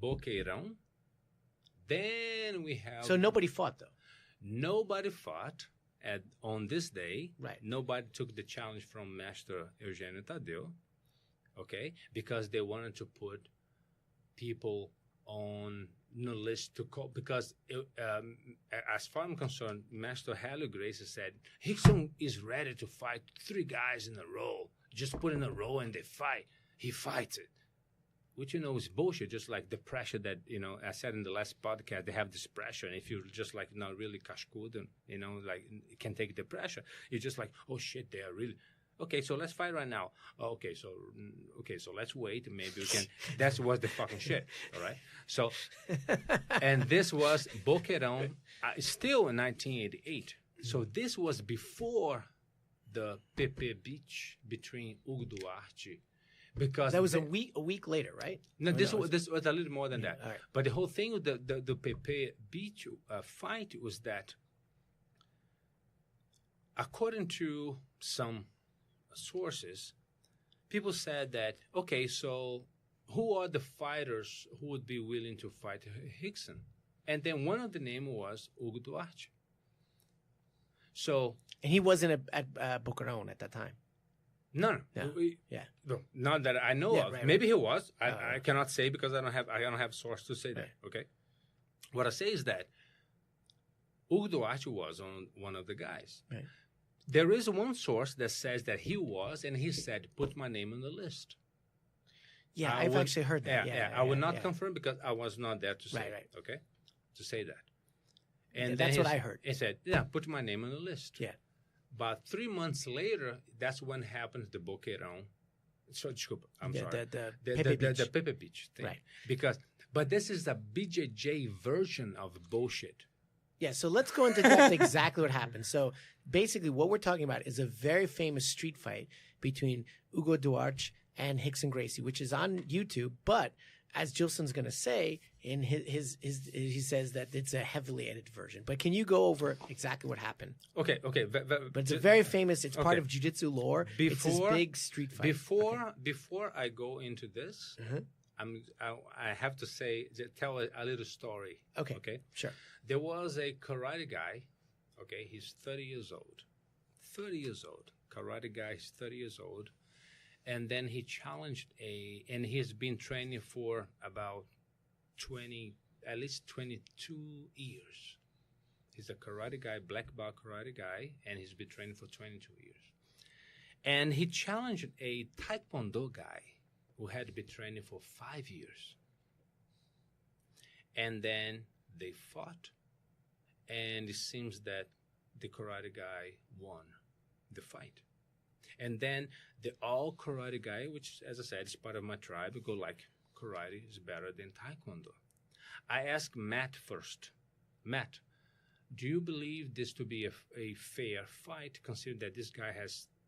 Boqueirão, then we have. So nobody fought, though? Nobody fought on this day. Right. Nobody took the challenge from Master Eugenio Tadeu. Okay. Because they wanted to put people on the list to call, because as far as I'm concerned, Master Helio Gracie said Rickson is ready to fight 3 guys in a row. Just put in a row and they fight. He fights it, which is bullshit. Just like the pressure that I said in the last podcast, they have this pressure, and if you're just like not really cascudo, like can take the pressure, you're just like, oh shit, they are really. Okay, so let's fight right now. Okay, so let's wait. Maybe we can. That was the fucking shit. All right. So, and this was Boqueirão, still in 1988. So this was before the Pepe beach between Hugo Duarte, because that was a week later, right? No, this was a little more than that. All right. But the whole thing with the Pepe beach fight was that, according to some sources, people said that, okay, so who are the fighters who would be willing to fight Rickson? And then one of the names was Hugo Duarte. So, and he wasn't at Boqueirão at that time. No. Not that I know of. Right, maybe he was. I cannot say because I don't have source to say that. Okay. What I say is that Hugo Duarte was on one of the guys. Right. There is one source that says that he was, and he said, put my name on the list. Yeah, I've actually heard that. Yeah, I will not confirm because I was not there to say it, okay? To say that. And that's what I heard. He said, put my name on the list. Yeah. But 3 months later, that's when happened the Boqueirão. So, desculpa, I'm sorry. The Pepe Beach thing. Right. But this is a BJJ version of bullshit. Yeah, so let's go into depth exactly what happened. So basically what we're talking about is a very famous street fight between Hugo Duarte and Rickson Gracie, which is on YouTube. But as Gilson's going to say, in his he says that it's a heavily edited version. But can you go over exactly what happened? Okay. But it's a very famous, it's part of jiu-jitsu lore. It's this big street fight. Before I go into this, I have to say, tell a little story. Okay. Okay. Sure. There was a karate guy. Okay, he's 30 years old. 30 years old. Karate guy is 30 years old. And then he challenged and he's been training for about at least 22 years. He's a karate guy, black belt karate guy, and he's been training for 22 years. And he challenged a taekwondo guy who had been training for 5 years. And then they fought, and it seems that the karate guy won the fight. And then the all karate guy, which, as I said, is part of my tribe, go like, karate is better than taekwondo. I asked Matt first. Matt, do you believe this to be a fair fight, considering that this guy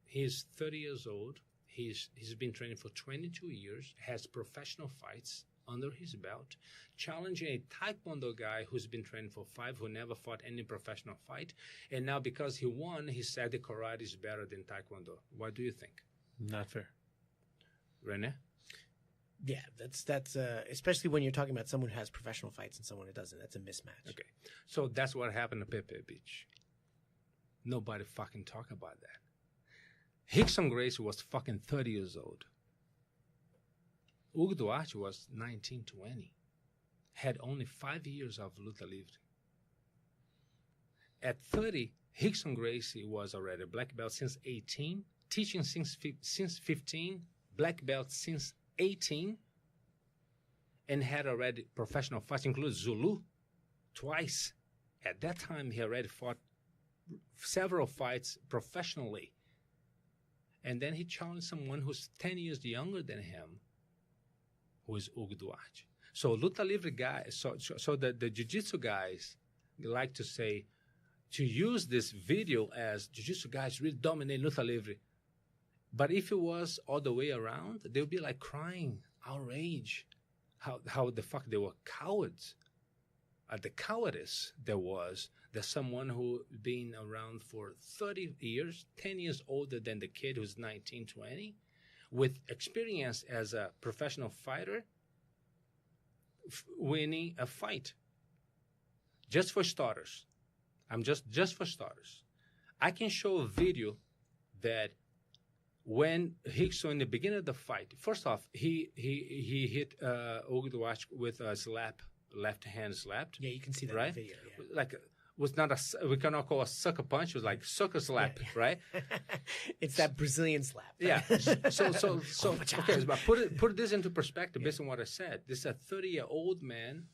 he's 30 years old, he's been training for 22 years, has professional fights under his belt, challenging a taekwondo guy who's been training for 5, who never fought any professional fight, and now because he won, he said the karate is better than taekwondo. What do you think? Not fair. Rene? Yeah, that's especially when you're talking about someone who has professional fights and someone who doesn't. That's a mismatch. Okay. So that's what happened at Pepe Beach. Nobody fucking talk about that. Rickson Gracie was fucking 30 years old. Hugo Duarte was 19, 20. Had only 5 years of luta livre. At 30, Rickson Gracie was already a black belt since 18, teaching since 15, black belt since 18, and had already professional fights, including Zulu, twice. At that time, he already fought several fights professionally. And then he challenged someone who's 10 years younger than him, who is Hugo Duarte. So luta livre guys, so the jiu-jitsu guys like to say, to use this video as jiu-jitsu guys really dominate luta livre. But if it was all the way around, they would be like crying, outrage, how the fuck they were cowards. The cowardice there was that someone who been around for 30 years, 10 years older than the kid who's 19, 20, with experience as a professional fighter, winning a fight. Just for starters. Just for starters. I can show a video that when Rickson, in the beginning of the fight, first off, he hit Hugo Duarte with a slap, left hand slapped. Yeah, you can see that right? in the video. Yeah. Like, was not we cannot call a sucker punch. It was like sucker slap, Yeah. right? It's that Brazilian slap. Yeah. So okay, but put this into perspective based on what I said. This is a 30-year-old man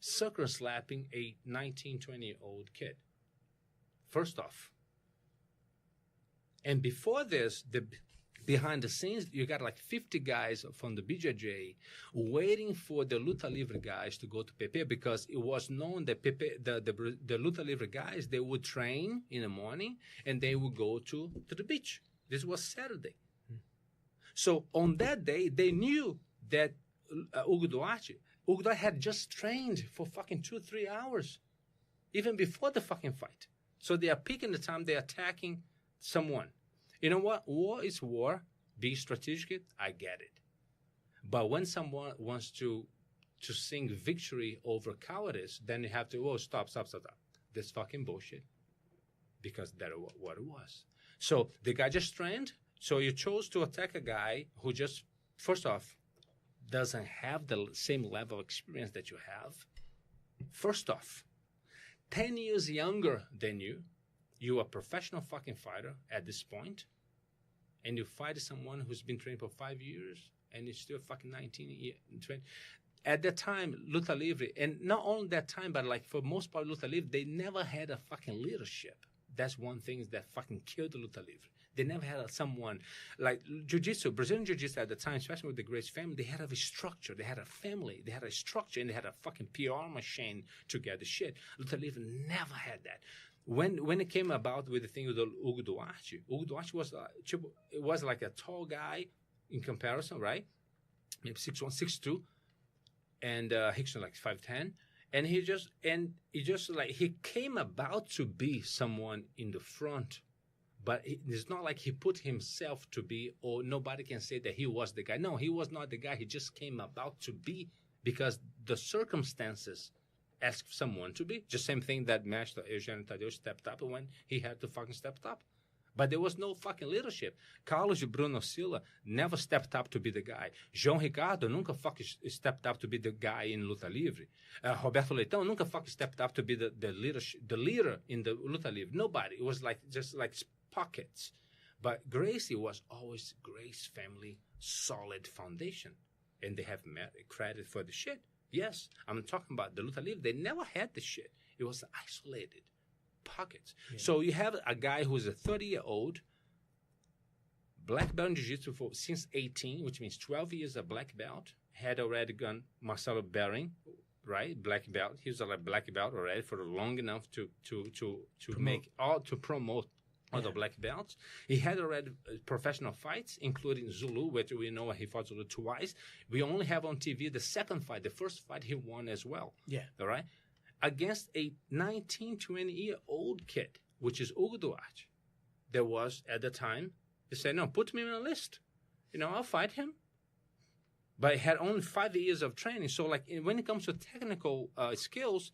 sucker slapping a 19, 20-year-old kid. First off. And before this, behind the scenes, you got like 50 guys from the BJJ waiting for the Luta Livre guys to go to Pepe, because it was known that Pepe, the Luta Livre guys, they would train in the morning and they would go to the beach. This was Saturday. So on that day, they knew that Hugo Duarte had just trained for fucking 2-3 hours, even before the fucking fight. So they are picking the time, they're attacking someone. You know what? War is war. Be strategic. I get it. But when someone wants to sing victory over cowardice, then you have to, stop. That's fucking bullshit. Because that's what it was. So the guy just trained. So you chose to attack a guy who just, first off, doesn't have the same level of experience that you have. First off, 10 years younger than you. You are a professional fucking fighter at this point, and you fight someone who's been training for 5 years, and you're still fucking 19, 20. At that time, Luta Livre, and not only that time, but like for most part, Luta Livre, they never had a fucking leadership. That's one thing that fucking killed Luta Livre. They never had someone like Jiu-Jitsu, Brazilian Jiu-Jitsu at the time, especially with the Gracie family, they had a structure, they had a family, they had a structure, and they had a fucking PR machine to get the shit. Luta Livre never had that. When it came about with the thing with Hugo Duarte was it was like a tall guy in comparison, right? Maybe 6'1", 6'2", and Rickson like 5'10", and he just like he came about to be someone in the front, But it's not like he put himself to be, or nobody can say that he was the guy. No, he was not the guy. He just came about to be because the circumstances asked someone to be. Just same thing that Master Eugenio Tadeu stepped up when he had to fucking step up. But there was no fucking leadership. Carlos Bruno Silva never stepped up to be the guy. João Ricardo nunca fucking stepped up to be the guy in Luta Livre. Roberto Leitão nunca fucking stepped up to be the leader in the Luta Livre. Nobody. It was like just like pockets. But Gracie was always Grace family solid foundation. And they have credit for the shit. Yes, I'm talking about the Luta Livre. They never had the shit. It was isolated pockets. Yeah. So you have a guy who's a 30-year-old black belt in jiu-jitsu since 18, which means 12 years of black belt, had already gone Marcelo Bering, right? Black belt. He was a black belt already for long enough to promote all the black belts. He had already professional fights, including Zulu, which we know he fought Zulu twice. We only have on TV the second fight. The first fight he won as well. Yeah. All right? Against a 19, 20-year-old kid, which is Hugo Duarte. There was, at the time, they said, no, put me on a list. I'll fight him. But he had only 5 years of training. So, like, when it comes to technical skills,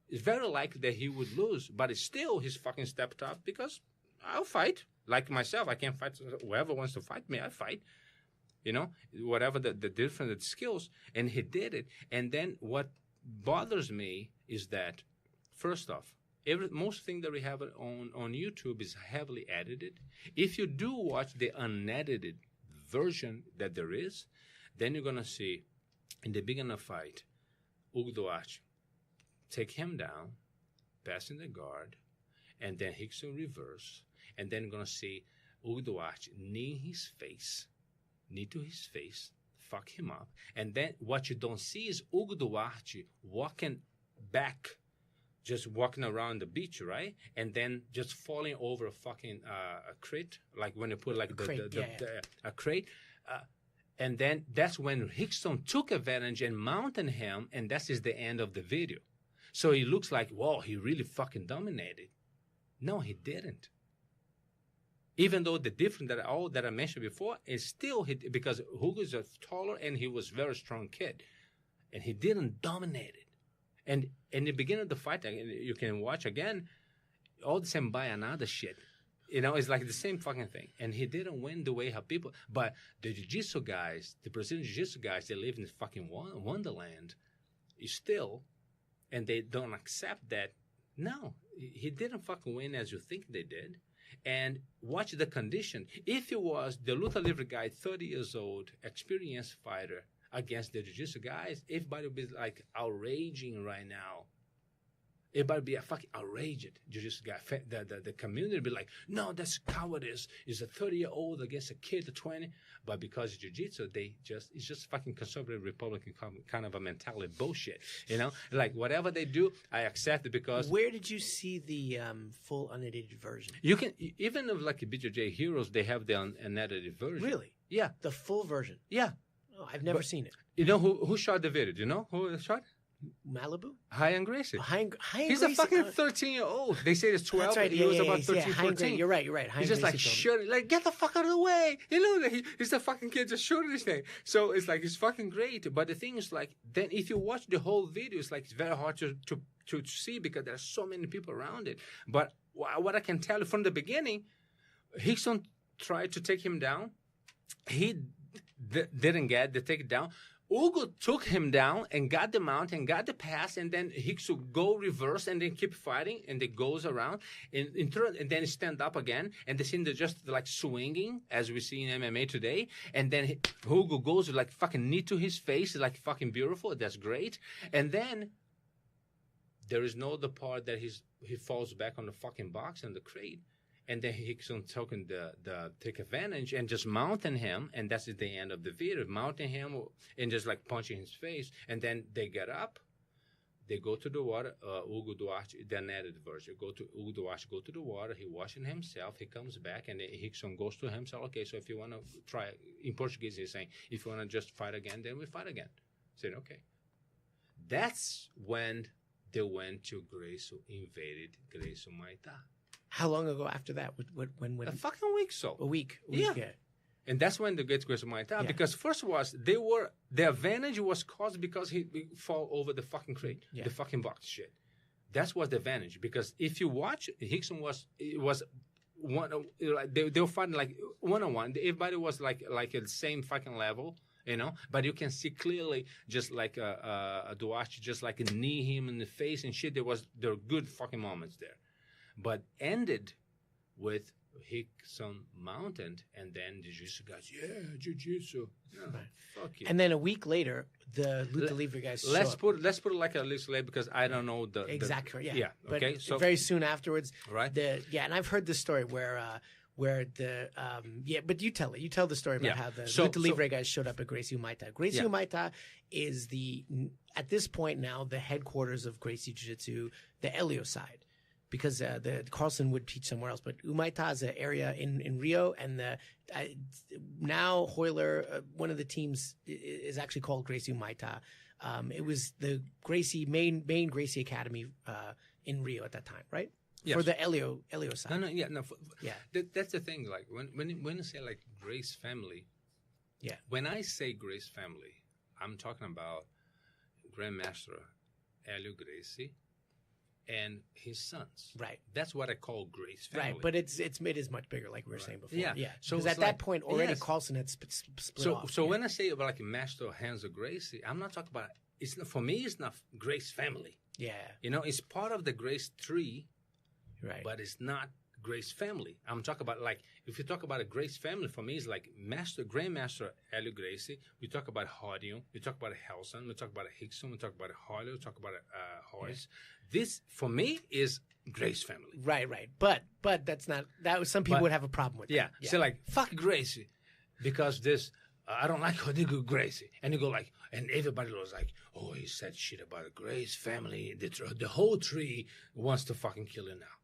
it's very likely that he would lose. But it's still, he's fucking stepped up because I'll fight. Like myself, I can't fight. Whoever wants to fight me, I fight. Whatever the different skills. And he did it. And then what bothers me is that, first off, most thing that we have on YouTube is heavily edited. If you do watch the unedited version that there is, then you're going to see, in the beginning of the fight, Hugo Duarte take him down, passing the guard, and then Rickson reverse, and then you're going to see Hugo Duarte knee to his face, fuck him up. And then what you don't see is Hugo Duarte walking back, just walking around the beach, right? And then just falling over a fucking a crate, like when you put like a crate. And then that's when Rickson took advantage and mounted him, and that is the end of the video. So it looks like, whoa, he really fucking dominated. No, he didn't. Even though the difference that I mentioned before is still because Hugo is a taller and he was a very strong kid, and he didn't dominate it. And in the beginning of the fight, you can watch again, all the same Bayanada shit. It's like the same fucking thing. And he didn't win the way how people, but the jiu-jitsu guys, the Brazilian jiu-jitsu guys, they live in fucking wonderland, still, and they don't accept that. No, he didn't fucking win as you think they did. And watch the condition. If he was the Luta Livre guy, 30 years old, experienced fighter against the jiu-jitsu guys, everybody would be like outraging right now. Everybody would be fucking outraged. Jiu-jitsu guy, the community would be like, no, that's cowardice. It's a 30-year-old against a kid of 20. But because of jiu-jitsu, it's just fucking conservative Republican kind of a mentality bullshit. Like whatever they do, I accept it because. Where did you see the full unedited version? You can, even of like BJJ Heroes, they have the unedited version. Really? Yeah. The full version? Yeah. Oh, I've never seen it. You know who shot the video? Do you know who shot? Malibu? Ryan Gracie. He's Gracie. A fucking 13-year-old. They say it's 12. That's right. He was about 13, 14. You're right. He's just like, shooting, like, get the fuck out of the way. He's the fucking kid just shooting this thing. So it's like, it's fucking great. But the thing is like, then if you watch the whole video, it's like, it's very hard to see because there's so many people around it. But what I can tell you from the beginning, Rickson tried to take him down. He didn't get the takedown. Hugo took him down and got the mount and got the pass, and then Rickson go reverse and then keep fighting, and it goes around and then stand up again, and they seem to just like swinging as we see in MMA today, and then Hugo goes like fucking knee to his face, like fucking beautiful. That's great, and then there is no other part that he falls back on the fucking box and the crate. And then Rickson took take advantage and just mounting him, and that's the end of the video. Mounting him and just like punching his face, and then they get up, they go to the water. Hugo Duarte, the unedited version, Hugo Duarte go to the water. He washing himself. He comes back, and then Rickson goes to him. So okay, so if you want to try, in Portuguese he's saying, if you want to just fight again, then we fight again. I said okay. That's when they went to Gracie, invaded Gracie Maitá. How long ago after that? When A fucking week so. a week? Yeah. Yeah. And that's when the great Gracie Muay Thai. Yeah. Because first was the advantage was caused because he fall over the fucking crate, Yeah. the fucking box shit. That was the advantage. Because if you watch, Hickson was one. Like they were fighting like 1-on-1. Everybody was like at the same fucking level, you know. But you can see clearly, just like a Duarte, just like knee him in the face and shit. There were good fucking moments there, but ended with Hickson mounted, and then the jiu-jitsu guys, jiu-jitsu. No, fuck you. And then a week later, the Luta Livre guys. Let's put it like a list later because I don't know the exactly. Yeah. Yeah. But Okay. So very soon afterwards, right. And I've heard this story where the but you tell it. You tell the story about how the Luta Livre guys showed up at Gracie Muay Thai. Gracie Muay Thai is at this point now the headquarters of Gracie Jiu-Jitsu, the Elio side. Because the Carlson would teach somewhere else, but Muay Thai is an area in Rio, and now Hoyler, one of the teams, is actually called Gracie Muay Thai. It was the main Gracie Academy in Rio at that time, right? Yes. For the Elio side. That's the thing. Like when you say like Grace family, When I say Grace family, I'm talking about Grandmaster Elio Gracie and his sons. Right. That's what I call Grace family. Right, but it is much bigger, like we were saying before. Yeah. So So because it's at that like- point already yes. Carlson had split off. So when I say about like Master Hands of Gracie, I'm not talking about it's not, for me. It's not Grace family. yeah, It's part of the Grace tree, right. but it's not Grace family. I'm talking about like if you talk about a Grace family, for me it's like Grandmaster Elio Gracie. We talk about Hodion. We talk about Helson. We talk about Hickson. We talk about Harley. We talk about Hoyce. This for me is Grace family. Right. But that's not that. Was some people But- would have a problem with. Yeah. That. So like fuck Gracie, because this I don't like Rodrigo Gracie, and you go like, and everybody was like, oh, he said shit about a Grace family. The whole tree wants to fucking kill him now.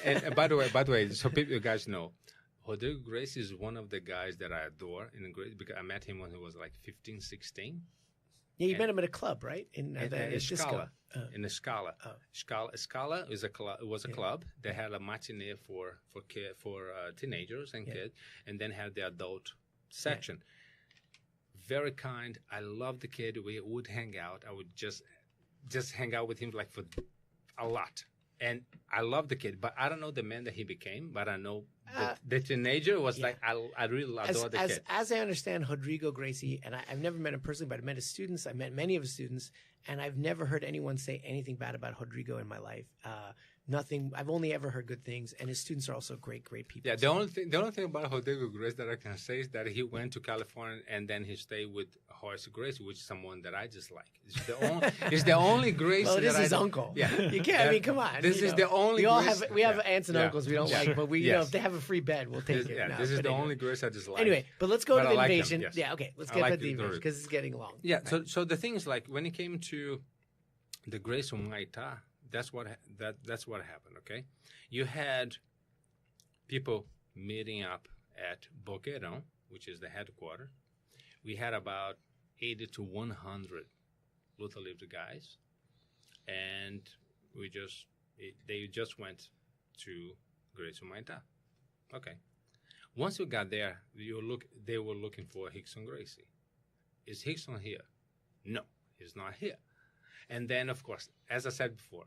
And by the way, so you guys know, Rodrigo Gracie is one of the guys that I adore in Gracie because I met him when he was like 15, 16. Yeah, you met him at a club, right? In In disco. Scala. In the Scala. Oh. Scala is a club. It was a club. They had a matinee for teenagers and kids, and then had the adult section. Very kind. I love the kid. We would hang out. I would just hang out with him like for a lot. And I love the kid, but I don't know the man that he became. But I know the teenager was like I really adore the kid. As I understand, Rodrigo Gracie, and I've never met him personally, but I met his students. I met many of his students, and I've never heard anyone say anything bad about Rodrigo in my life. Nothing. I've only ever heard good things, and his students are also great people. Yeah, the only thing about Rodrigo Gracie that I can say is that he went to California and then he stayed with Horace Gracie, which is someone that I just like. It's the only Gracie. Well, this that is I, uncle. Yeah, You can't. I mean, come on. This is the only. We all Grace, have aunts and uncles we don't Yeah. like, but we Yes. if they have a free bed, we'll take it. Yeah, No, this is but the anyway. only Grace I just like. Anyway, but let's go But to I the like them, invasion. yes. Yeah, okay. Let's I get like back to the the invasion story. because it's getting long. Yeah. So the thing is like when it came to the Grace of Muay Thai, that's what happened. Okay, you had people meeting up at Boqueirão, which is the headquarters. We had about 80 to 100 Luta Livre guys, and they just went to Gracie Muay Thai. Okay. Once we got there, they were looking for Rickson Gracie. Is Rickson here? No, he's not here. And then, of course, as I said before,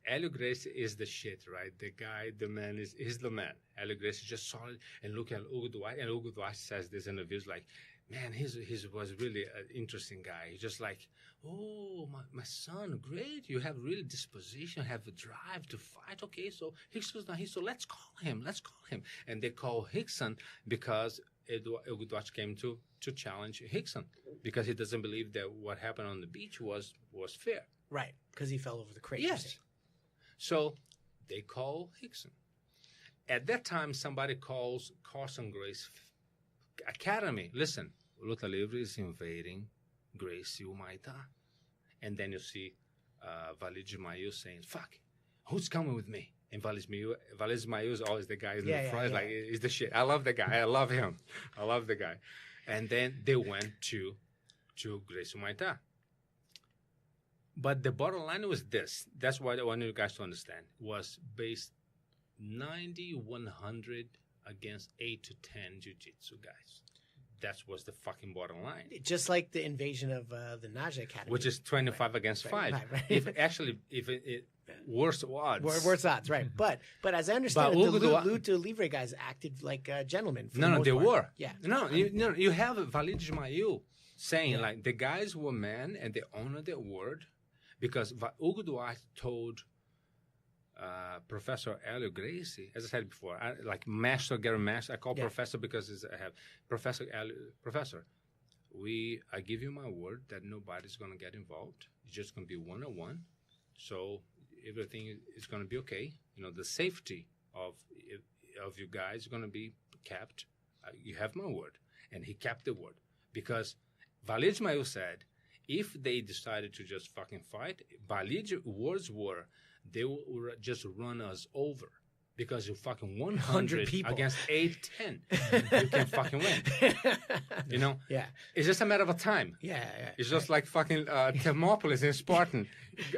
Elio Gracie is the shit, right? The man is the man. Elio Gracie is just solid. And look at Hugo Duarte. And Hugo Duarte says this in the videos like, man, he was really an interesting guy. He's just like, oh, my son, great. You have really disposition, have a drive to fight. Okay, so Rickson's not here, so let's call him. And they call Rickson because Hugo Duarte came to challenge Rickson because he doesn't believe that what happened on the beach was fair. Right, because he fell over the crate. Yes. So they call Rickson. At that time, somebody calls Carson Grace Academy. Listen, Luta Livre is invading Gracie Muay Thai. And then you see Valide Mayu saying, fuck, who's coming with me? And Valide Mayu is always the guy in the front. Like, he's the shit. I love the guy. I love him. I love the guy. And then they went to Gracie Muay Thai. But the bottom line was this. That's what I want you guys to understand. Was based 90-100 against 8 to 10 jiu-jitsu guys. That was the fucking bottom line. Just like the invasion of the Naja Academy. Which is 25 against 5. Right. If it worse odds. Worse odds, right. But as I understand it, the Luta Livre guys acted like gentlemen. For the most they part. were. Yeah. You have Valid Ismail saying like the guys were men and they honored their word because Hugo Duarte told Professor Helio Gracie, as I said before, like Master Gary Master, I call Professor because I have Professor Helio, Professor. I give you my word that nobody's gonna get involved. It's just gonna be one-on-one, so everything is gonna be okay. The safety of you guys is gonna be kept. You have my word, and he kept the word because Valid Ismail said, if they decided to just fucking fight, Valid's words were, they will just run us over because you fucking 100 people against 8-10. You can fucking win. Yeah. It's just a matter of time. Yeah. It's just like fucking Thermopylae in Spartan.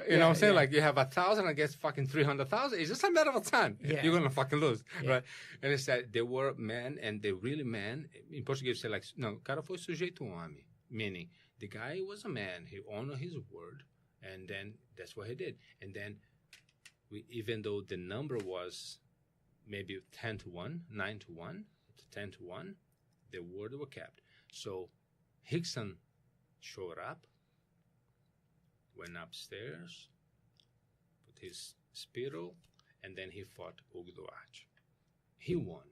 You know what I'm saying? Like you have 1,000 against fucking 300,000. It's just a matter of time. Yeah. You're gonna fucking lose, right? And it said they were men, and they really men. In Portuguese, say like, no, o cara foi sujeito homem, meaning the guy was a man. He honored his word, and then that's what he did. And then even though the number was maybe 10-1, 9-1, 10-1, the word were kept. So Rickson showed up, went upstairs, put his Spiro, and then he fought Hugo Duarte. He won.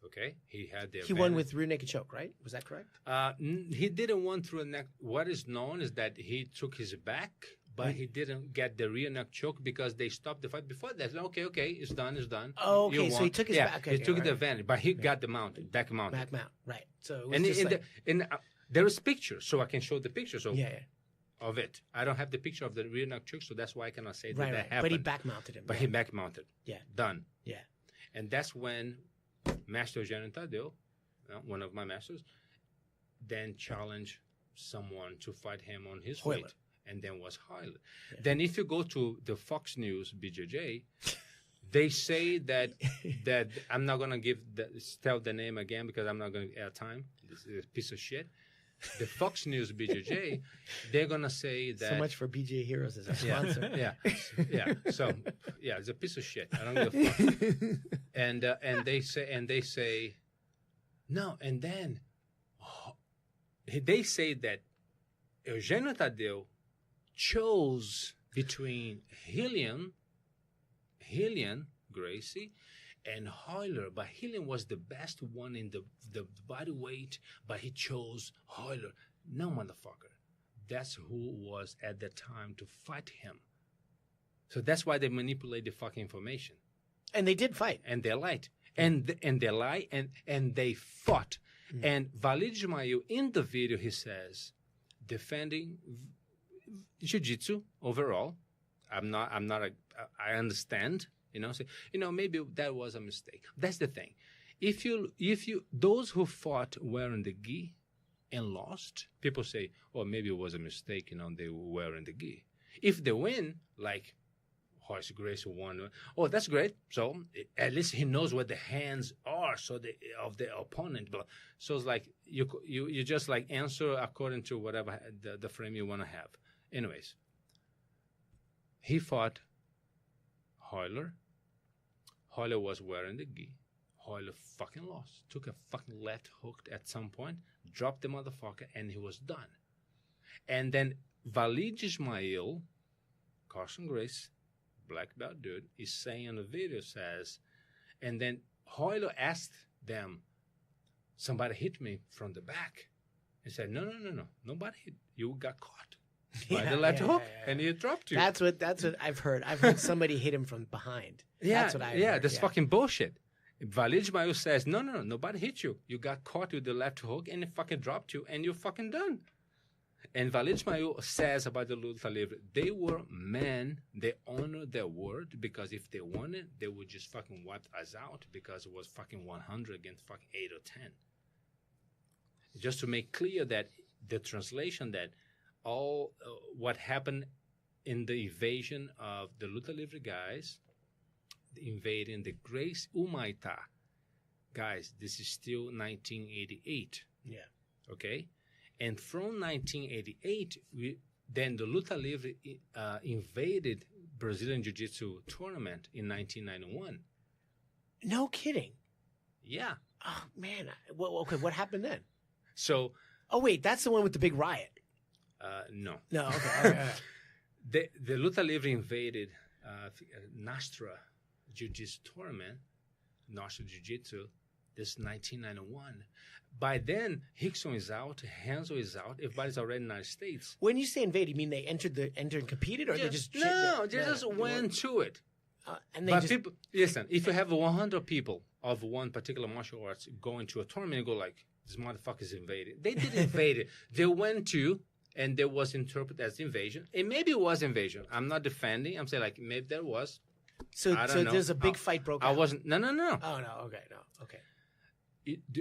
Okay? He had the He won with rear naked choke, right? Was that correct? He didn't win through a neck. What is known is that he took his back, but he didn't get the rear neck choke because they stopped the fight before that. Okay, it's done. Oh, okay, so he took his back. Okay, he took the advantage, but he got the mount, back mount. Back mount, right. So it was there is pictures, so I can show the pictures of it. I don't have the picture of the rear neck choke, so that's why I cannot say that happened. But he back mounted him. But he back mounted. Yeah. Done. Yeah. And that's when Master Eugênio Tadeu, one of my masters, then challenged someone to fight him on his weight, and then was Hoyler. Yeah. Then if you go to the Fox News BJJ, they say that I'm not gonna tell the name again because I'm not gonna air time. This is a piece of shit. The Fox News BJJ, they're gonna say that. So much for BJ Heroes as a sponsor. Yeah. So it's a piece of shit. I don't give a fuck. And they say no, and then they say that Eugênio Tadeu chose between Hillian Gracie and Hoyler, but Hillian was the best one in the body weight, but he chose Hoyler. No, motherfucker. That's who was at the time to fight him. So that's why they manipulate the fucking information. And they did fight. And they lied. And they lie and they fought. Mm. And Valid Ismail, in the video, he says, defending jiu-jitsu overall. I understand. Maybe that was a mistake. That's the thing. If you those who fought wearing the gi and lost, people say, oh, maybe it was a mistake, they were wearing the gi. If they win, like Royce Gracie won, oh, that's great. So at least he knows where the hands are of the opponent. But so it's like you just like answer according to whatever the frame you want to have. Anyways, he fought Hoyler. Hoyler was wearing the gi. Hoyler fucking lost. Took a fucking left hook at some point, dropped the motherfucker, and he was done. And then Valid Ismail, Carson Grace, black belt dude, is saying on the video, says, and then Hoyler asked them, somebody hit me from the back. He said, no, nobody hit. You got caught by the left hook, and he dropped you. That's what I've heard. I've heard somebody hit him from behind. That's what I heard. Yeah, that's fucking bullshit. Valid Ismail says, no, nobody hit you. You got caught with the left hook, and it fucking dropped you, and you're fucking done. And Valid Ismail says about the Luta Livre, they were men, they honored their word, because if they won it, they would just fucking wipe us out, because it was fucking 100 against fucking 8 or 10. Just to make clear that the translation that all what happened in the invasion of the Luta Livre guys, invading the Grace Humaitá. Guys, this is still 1988. Yeah. Okay? And from 1988, then the Luta Livre invaded Brazilian Jiu-Jitsu tournament in 1991. No kidding. Yeah. Oh, man. Well, okay, what happened then? So... Oh, wait, that's the one with the big riot. No. No, okay. All right. The Luta Livre invaded Nastra Jiu-Jitsu tournament, Nastra Jiu-Jitsu, this is 1991. By then, Rickson is out, Hanzo is out, everybody's already in the United States. When you say invade, you mean they entered and competed, or they just went to it. And they But just people, listen, if you have 100 people of one particular martial arts going to a tournament and go like, this motherfucker's invaded. They didn't invade it. They went to, and there was interpreted as invasion. And maybe it was invasion. I'm not defending. I'm saying like maybe there was. So I don't know. there's a big fight broke out. I wasn't. No. Oh no. Okay. No. Okay.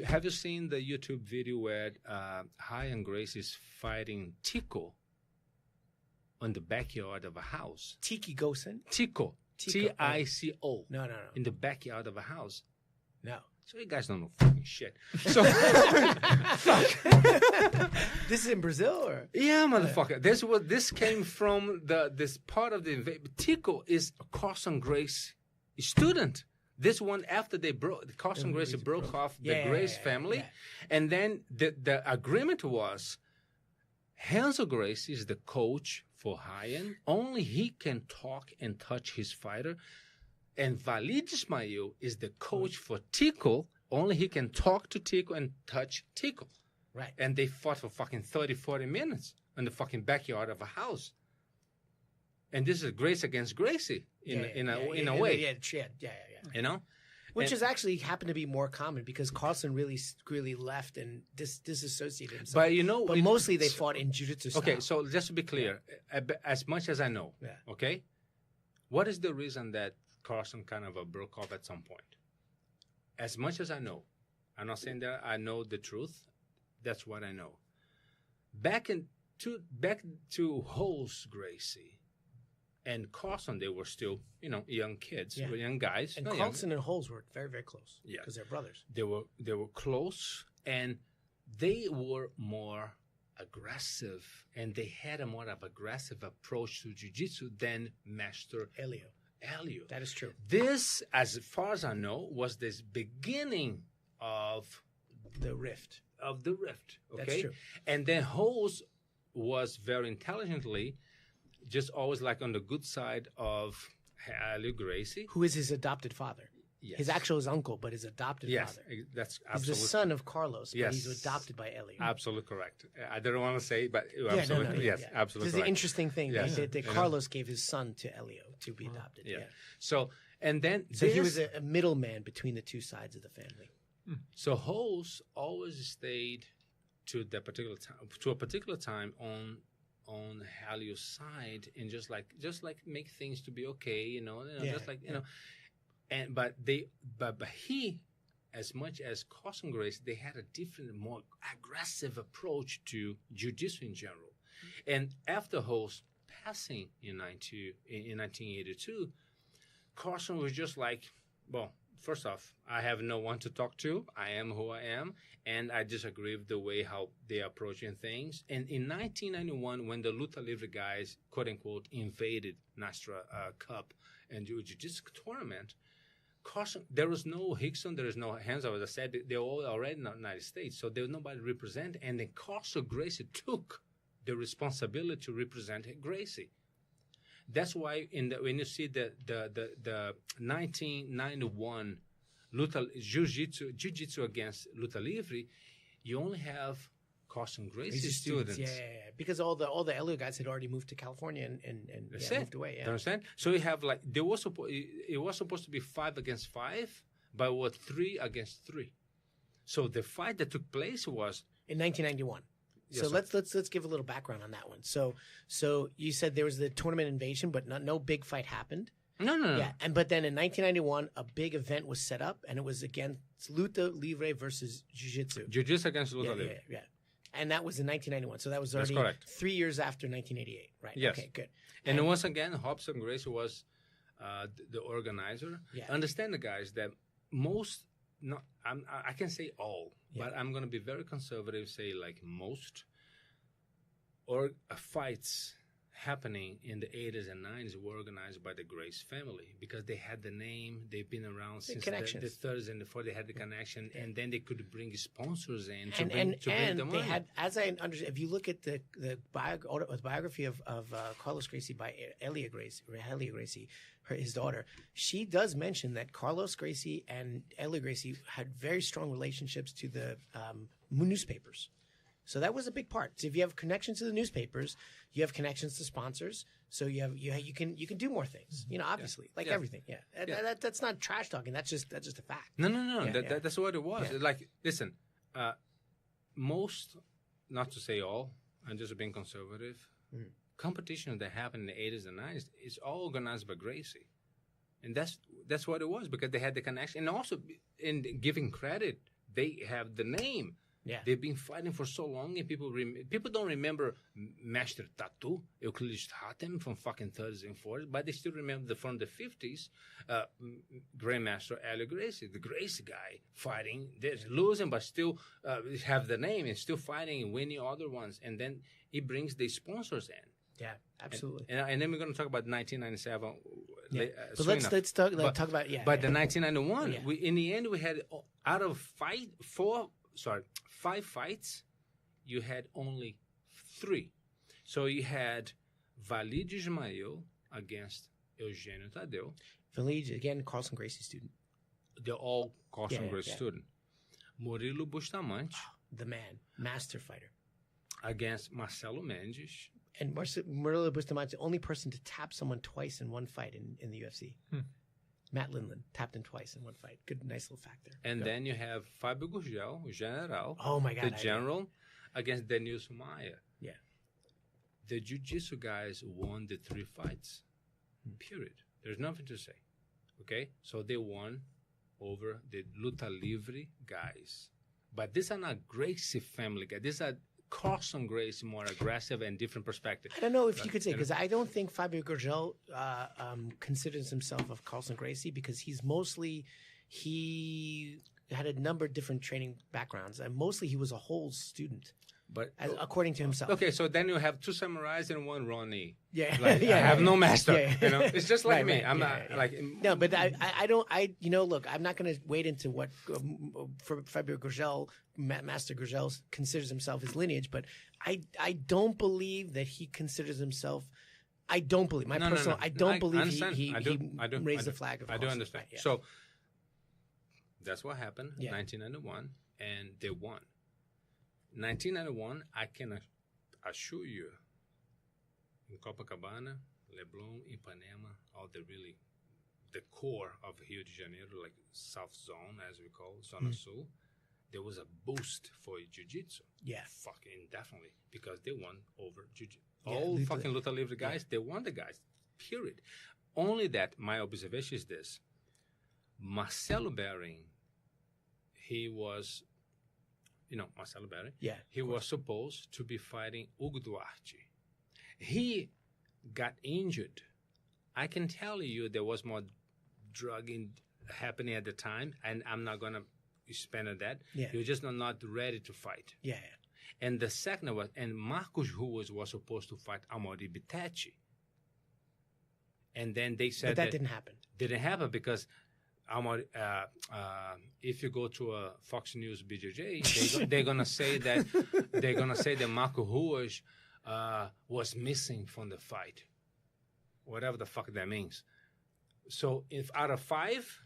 Have you seen the YouTube video where Ryan Grace is fighting Tico on the backyard of a house? Tiki Gosen. Tico. Tico. No. In the backyard of a house. No. So you guys don't know fucking shit. So This is in Brazil, or? yeah, motherfucker. This came from this part of the invasion. Tico is a Carson Grace student. This one after they broke, Carson Grace broke off the Grace family, and then the agreement was, Hanzo Grace is the coach for Ryan. Only he can talk and touch his fighter. And Walid Ismail is the coach for Tico. Only he can talk to Tico and touch Tico. Right. And they fought for fucking 30, 40 minutes in the fucking backyard of a house. And this is Grace against Gracie in a way. Yeah. You know? Which has actually happened to be more common because Carlson really left and disassociated himself. But mostly they fought in jiu-jitsu style. Okay, so just to be clear, as much as I know, okay, what is the reason that Carlson kind of broke off at some point? As much as I know, I'm not saying that I know the truth. That's what I know. Back to Holmes Gracie and Carlson, they were still, young kids, young guys. And Carlson and Holmes were very, very close. Yeah, because they're brothers. They were close, and they were more aggressive, and they had a more of aggressive approach to jiu-jitsu than Master Elio. That is true. This, as far as I know, was this beginning of the rift. Okay? That's true. And then Holmes was very intelligently just always like on the good side of Helio Gracie. Who is his adopted father. Yes. His uncle, but his adopted father. Yes, that's absolutely. He's the son of Carlos, but he's adopted by Elio. Absolutely correct. I don't want to say, but absolutely, yes, absolutely. This is an interesting thing that Carlos gave his son to Elio to be adopted. Yeah. So he was a middleman between the two sides of the family. So Holmes always stayed to a particular time on Helio's side, and just like make things to be okay, And but he, as much as Carson Grace, they had a different, more aggressive approach to jiu-jitsu in general. And after Holmes passing in 1982, Carson was just like, well, first off, I have no one to talk to. I am who I am, and I disagree with the way how they're approaching things. And in 1991, when the Luta Livre guys, quote unquote, invaded Nastra Cup and Jiu-Jitsu tournament, Carson, there was no Rickson, there was no Hanzo. As I said, they're all already in the United States, so there was nobody to represent. And then Carson Gracie took the responsibility to represent Gracie. That's why when you see the 1991 Jiu-Jitsu against Luta Livre, you only have Carson Gracie's students. Yeah. Because all the Elio guys had already moved to California and moved away. Yeah. You understand? So you have like it was supposed to be 5 against 5, but it was 3 against 3. So the fight that took place was in 1991. Yes, so let's give a little background on that one. So you said there was the tournament invasion, but no big fight happened. No. Yeah, but then in 1991, a big event was set up, and it was against Luta Livre versus Jiu-Jitsu. Jiu-Jitsu against Luta Livre. Yeah. And that was in 1991. So that was That's already correct. 3 years after 1988, right? Yes. Okay, good. And once again, Hobson Gracie was the organizer. Yeah. Understand, the guys, that most, not I can say all, but I'm going to be very conservative, say like most, or fights happening in the 80s and 90s were organized by the Grace family because they had the name, they've been around since the 30s and the 40s, they had the connection, and then they could bring sponsors in to bring the money. They had, as I understand, if you look at the biography of Carlos Gracie by Elia Gracie, his daughter, she does mention that Carlos Gracie and Elia Gracie had very strong relationships to the newspapers. So that was a big part. So if you have connections to the newspapers, you have connections to sponsors. So you can do more things. You know, obviously, like everything. Yeah, that's not trash talking. That's just a fact. No. That's what it was. Yeah. Like, listen, most, not to say all, I'm just being conservative. Competition that happened in the 80s and 90s is all organized by Gracie, and that's what it was because they had the connection, and also in giving credit, they have the name. Yeah. They've been fighting for so long, and people don't remember Master Tatu, Euclides Hatem from fucking 30s and 40s, but they still remember from the 50s, Grandmaster Elia Gracie, the Gracie guy, fighting, losing, but still have the name and still fighting and winning other ones. And then he brings the sponsors in. Yeah, absolutely. And then we're going to talk about 1997. But let's talk about But the 1991, in the end, we had out of 5 fights, you had only 3. So you had Valide Ismael against Eugenio Tadeu. Valide, again, Carlson Gracie student. They're all Carlson Gracie student. Murilo Bustamante. The man, master fighter. Against Marcelo Mendes. And Murilo Bustamante, the only person to tap someone twice in one fight in the UFC. Matt Lindland tapped him twice in one fight. Good, nice little fact there. And then you have Fábio Gurgel, General. Oh my God, the general, against Denilson Maia. Yeah. The jiu-jitsu guys won the 3 fights. Period. There's nothing to say. Okay? So they won over the Luta Livre guys. But these are not Gracie family guys. These are Carlson Gracie, more aggressive and different perspective. I don't know if you could say, because I don't think Fábio Gurgel considers himself of Carlson Gracie because he had a number of different training backgrounds. And mostly he was a whole student. But according to himself. Okay, so then you have 2 samurais and 1 Ronnie. Yeah, like, I have no master. You know, it's just like me. I'm not like no, but I don't. Look, I'm not going to wade into what Fábio Gurgel, Master Gurgel, considers himself his lineage. But I don't believe that he considers himself. I don't believe I don't believe he raised the flag of. I do understand. Right, yeah. So that's what happened. 1991, and they won. 1991, I can assure you, in Copacabana, Leblon, Ipanema, all the core of Rio de Janeiro, like South Zone, as we call it, Zona Sul, there was a boost for jiu-jitsu. Yeah. Fucking definitely, because they won over jiu-jitsu. All fucking Luta Livre guys, they won the guys, period. Only that, my observation is this. Marcelo Bering, he was... Marcelo Berry. Yeah. He was supposed to be fighting Hugo Duarte. He got injured. I can tell you there was more drugging happening at the time, and I'm not going to spend on that. Yeah. He was just not ready to fight. Yeah. And the second was, and Marcos Ruas was supposed to fight Amaury Bitecci. And then they said that didn't happen. Didn't happen because... if you go to a Fox News BJJ, they're gonna say that Marco Ruas was missing from the fight, whatever the fuck that means. So if out of 5,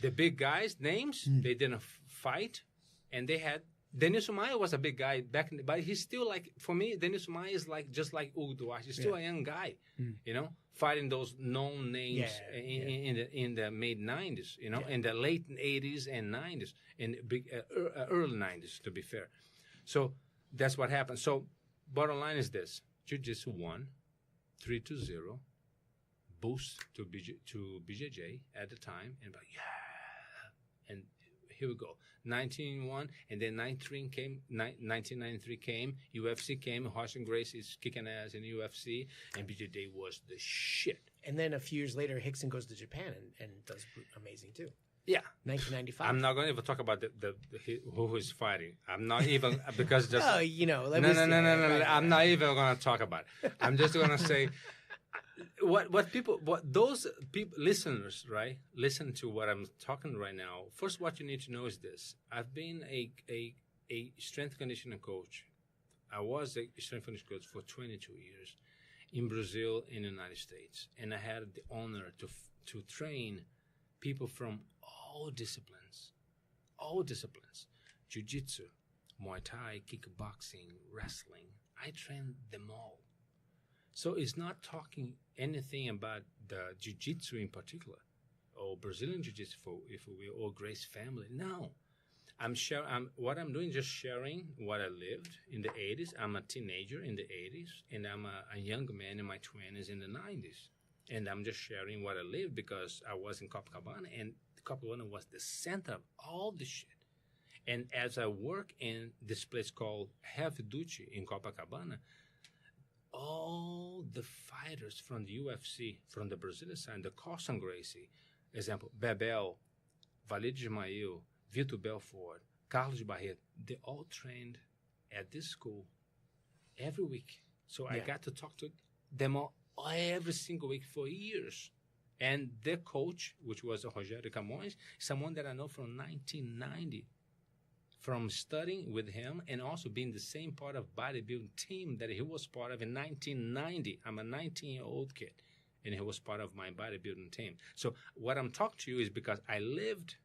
the big guys' names they didn't fight, and they had Denilson Maia was a big guy back, but he's still like, for me, Denilson Maia is like just like Hugo Duarte. He's still a young guy, fighting those known names in the mid 90s, in the late 80s and 90s, in big early 90s, to be fair. So that's what happened. So bottom line is this: Jiu-Jitsu won 3-0, boost to BJJ at the time, and here we go. 1901, and then 1993 came, UFC came, Horson Gracie is kicking ass in UFC, and BJJ was the shit. And then a few years later, Hickson goes to Japan and does amazing too. Yeah. 1995. I'm not going to even talk about who is fighting. I'm not even, because just... Oh, you know. No. I'm not even going to talk about it. I'm just going to say... those people, listeners, right? Listen to what I'm talking right now. First, what you need to know is this. I've been a strength conditioning coach. I was a strength conditioning coach for 22 years in Brazil, in the United States. And I had the honor to train people from all disciplines. Jiu-jitsu, Muay Thai, kickboxing, wrestling. I trained them all. So it's not talking anything about the jiu-jitsu in particular, or Brazilian jiu-jitsu, if we will, or Grace family. No, what I'm doing is just sharing what I lived in the 80s. I'm a teenager in the 80s, and I'm a young man in my 20s in the 90s. And I'm just sharing what I lived because I was in Copacabana, and Copacabana was the center of all this shit. And as I work in this place called Heavy Duty in Copacabana, all the fighters from the UFC, from the Brazilian side, the Carson Gracie, example, Bebel, Valide Ismail, Vitor Belfort, Carlos Barreto, they all trained at this school every week. So I got to talk to them all every single week for years. And their coach, which was Rogério Camões, someone that I know from 1990. From studying with him and also being the same part of bodybuilding team that he was part of in 1990. I'm a 19-year-old kid, and he was part of my bodybuilding team. So what I'm talking to you is because I lived,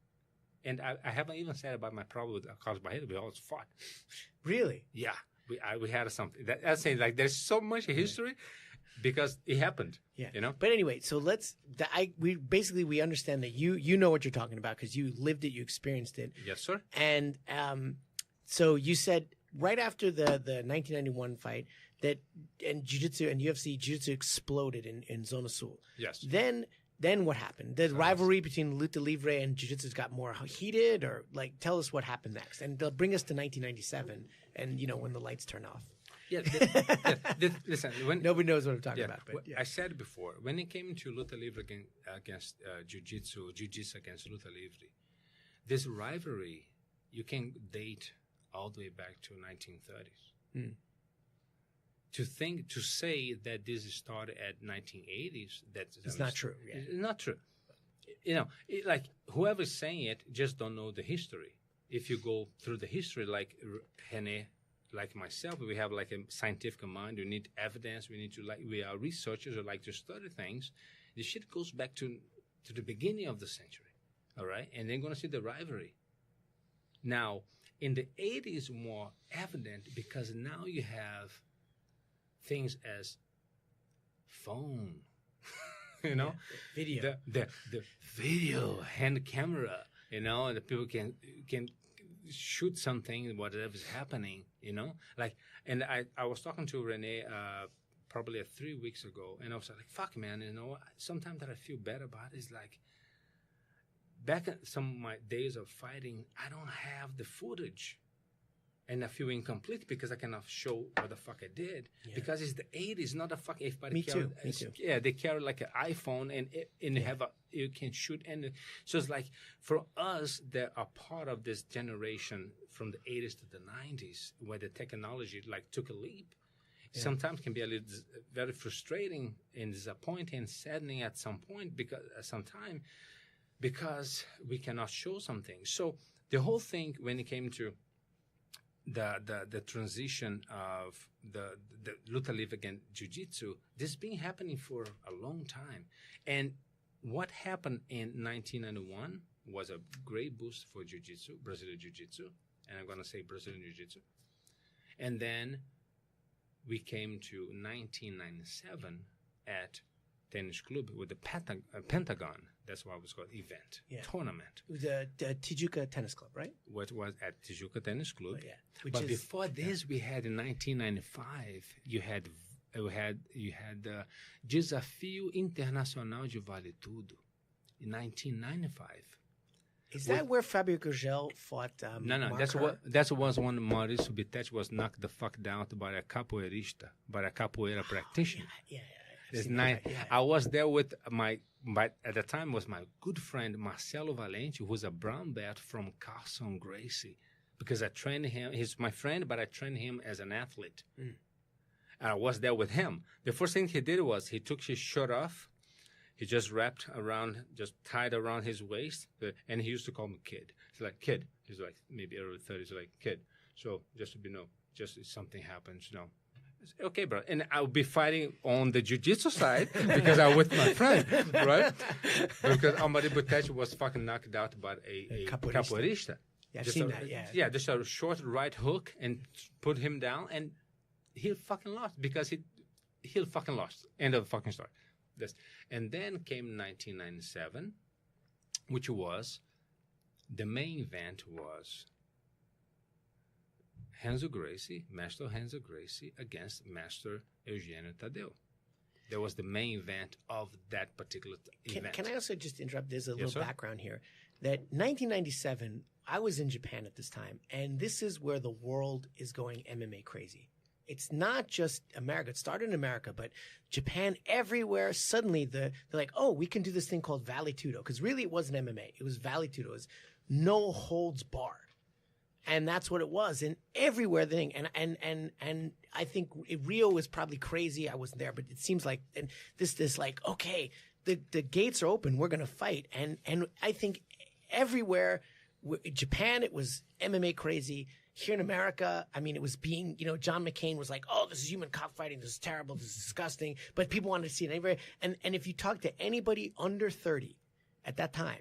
and I haven't even said about my problem with Carlos Barreto. We always fought. Really? Yeah, we had something. That's saying like there's so much history because it happened. Yeah. You know. But anyway, so we understand that you know what you're talking about because you lived it, you experienced it. Yes, sir. And so you said right after the 1991 fight that and jiu-jitsu and UFC jiu-jitsu exploded in Zona Sul. Yes. Then what happened? The rivalry between Luta Livre and jiu-jitsu got more heated, or like tell us what happened next, and they'll bring us to 1997, and when the lights turn off. Yeah, listen. Nobody knows what I'm talking about. But I said before, when it came to Luta Livre against Jiu-Jitsu against Luta Livre, this rivalry, you can date all the way back to 1930s. To say that this started at 1980s, it's not true. Yeah. It's not true. Like whoever's saying it just don't know the history. If you go through the history, like René, like myself, we have like a scientific mind. We need evidence. We are researchers who like to study things. The shit goes back to the beginning of the century, all right? And then going to see the rivalry. Now, in the 80s, more evident because now you have things as phone, video, the video, hand camera, and the people can shoot something, whatever's happening, and I was talking to René probably 3 weeks ago, and I was like, fuck, man, sometimes that I feel bad about is like, back in some of my days of fighting, I don't have the footage, and I feel incomplete because I cannot show what the fuck I did, because it's the 80s, not the fuck everybody Me too. Yeah, they carry like an iPhone and you can shoot, and so it's like for us that are part of this generation from the 80s to the 90s where the technology like took a leap. Sometimes can be a little very frustrating and disappointing and saddening at some point because we cannot show something. So the whole thing when it came to the transition of the Luta Livre against Jiu-Jitsu, this has been happening for a long time. And what happened in 1991 was a great boost for Jiu-Jitsu, Brazilian Jiu-Jitsu, and I'm going to say Brazilian Jiu-Jitsu. And then we came to 1997 at Tennis Club with the Pentagon. That's what it was called, event, tournament. The Tijuca Tennis Club, right? What was at Tijuca Tennis Club. Oh, before this, we had in 1995, you had the Desafio Internacional de Vale Tudo in 1995. Is that where Fabio Gurgel fought? No. Marker? That was when Maurício Bittet was knocked the fuck down by a capoeirista, by a capoeira practitioner. Yeah. It's nice. I was there with at the time was my good friend Marcelo Valente, who was a brown belt from Carson Gracie, because I trained him. He's my friend, but I trained him as an athlete. And I was there with him. The first thing he did was he took his shirt off. He just tied around his waist, and he used to call me kid. He's like, kid. He's like maybe early 30s, like kid. So just to just if something happens, okay, bro. And I'll be fighting on the jiu-jitsu side because I'm with my friend, right? Because Amari Butech was fucking knocked out by a capoeirista. Yeah, I've seen that, yeah. Yeah, just a short right hook and put him down, and he fucking lost because he fucking lost. End of the fucking story. And then came 1997, which was, the main event was Master Renzo Gracie against Master Eugenio Tadeu. That was the main event of that particular event. Can I also just interrupt? There's a Yes, little sir. background here. That 1997, I was in Japan at this time, and this is where the world is going MMA crazy. It's not just America. It started in America, but Japan, everywhere, suddenly they're like, oh, we can do this thing called Vale Tudo. Because really it wasn't MMA. It was Vale Tudo. It was no holds barred. And that's what it was. And everywhere the thing. And I think Rio was probably crazy. I wasn't there, but it seems like and this like, okay, the gates are open. We're going to fight. And I think everywhere, Japan, it was MMA crazy. Here in America, I mean, it was being, John McCain was like, oh, this is human cockfighting. This is terrible. This is disgusting. But people wanted to see it anywhere. And if you talk to anybody under 30 at that time,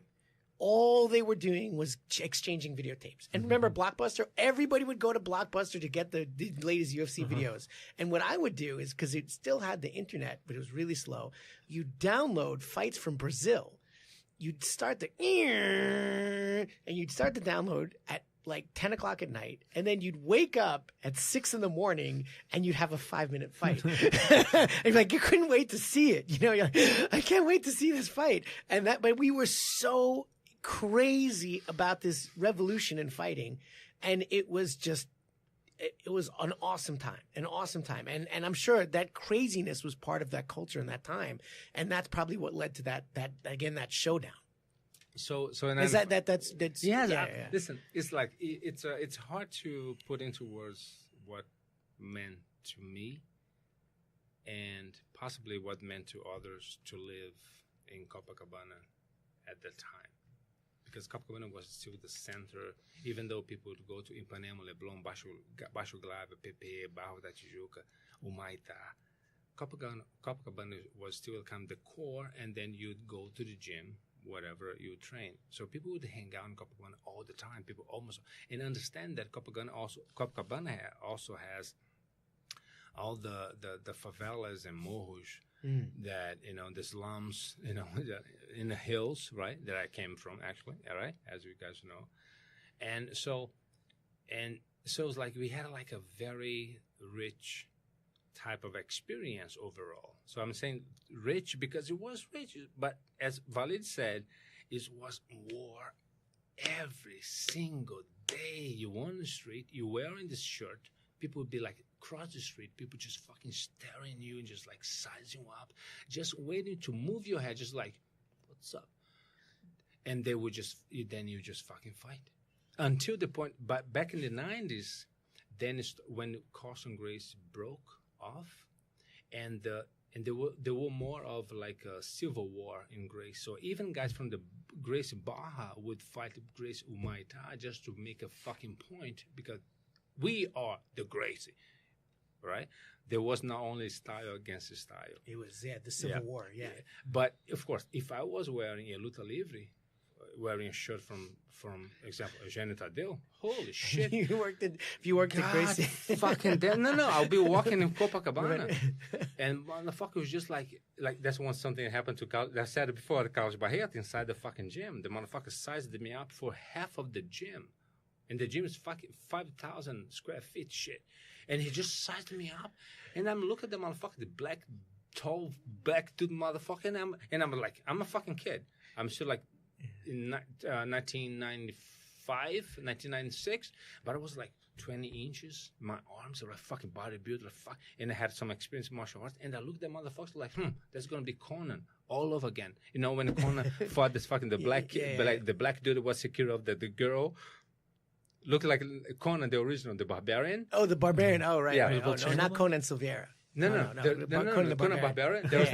all they were doing was exchanging videotapes. And remember Blockbuster? Everybody would go to Blockbuster to get the latest UFC videos. And what I would do is, because it still had the internet, but it was really slow, you'd download fights from Brazil. You'd start the download at like 10 o'clock at night, and then you'd wake up at 6 a.m. and you'd have a 5-minute fight. And like, you couldn't wait to see it. You're like, I can't wait to see this fight. But we were so crazy about this revolution in fighting. And it was an awesome time, And I'm sure that craziness was part of that culture in that time. And that's probably what led to that showdown. So is that's yeah. Listen, it's like it's hard to put into words what meant to me, and possibly what meant to others to live in Copacabana at that time, because Copacabana was still the center. Even though people would go to Ipanema, Leblon, Baixo Glava, Pepe, Barro da Tijuca, Humaitá, Copacabana was still kind of the core, and then you'd go to the gym, whatever you train. So people would hang out in Copacabana all the time. People almost, and understand that Copacabana also has all the favelas and morros that, the slums, in the hills, right, that I came from, actually, all right, as you guys know. And so it's like we had like a very rich type of experience overall. So I'm saying rich because it was rich, but as Valid said, it was war every single day. You on the street, you wearing this shirt, people would be like across the street, people just fucking staring at you and just like sizing you up, just waiting to move your head, just like, what's up? And they would then you just fucking fight. Until the point, but back in the 90s, then when Carson Gracie broke off, and there were more of like a civil war in Gracie. So even guys from the Gracie Barra would fight Gracie Humaitá just to make a fucking point, because we are the Gracie, right? There was not only style against style. It was, the civil war, yeah. But of course, if I was wearing a luta livre, wearing a shirt from example, Eugenio Tadeu, holy shit. If you worked at Gracie. Fucking damn. No, I'll be walking in Copacabana. And motherfucker was just like that's when something happened to Carlos. I said it before, the Carlos Barreto inside the fucking gym. The motherfucker sized me up for half of the gym. And the gym is fucking 5,000 square feet shit. And he just sized me up. And I'm looking at the motherfucker, the tall, black dude motherfucker. And I'm like, I'm a fucking kid. I'm still like in 1995, 1996, but I was like 20 inches. My arms are like fucking bodybuilder, and I had some experience in martial arts. And I looked at motherfuckers like, that's gonna be Conan all over again. You know, when Conan fought this fucking the black dude was secure of the girl. Looked like Conan, the original, the barbarian. Oh, the barbarian. Oh, right. Yeah. Right. Oh, no, not Conan Silveira. No, Conan the Conan Barbarian. There was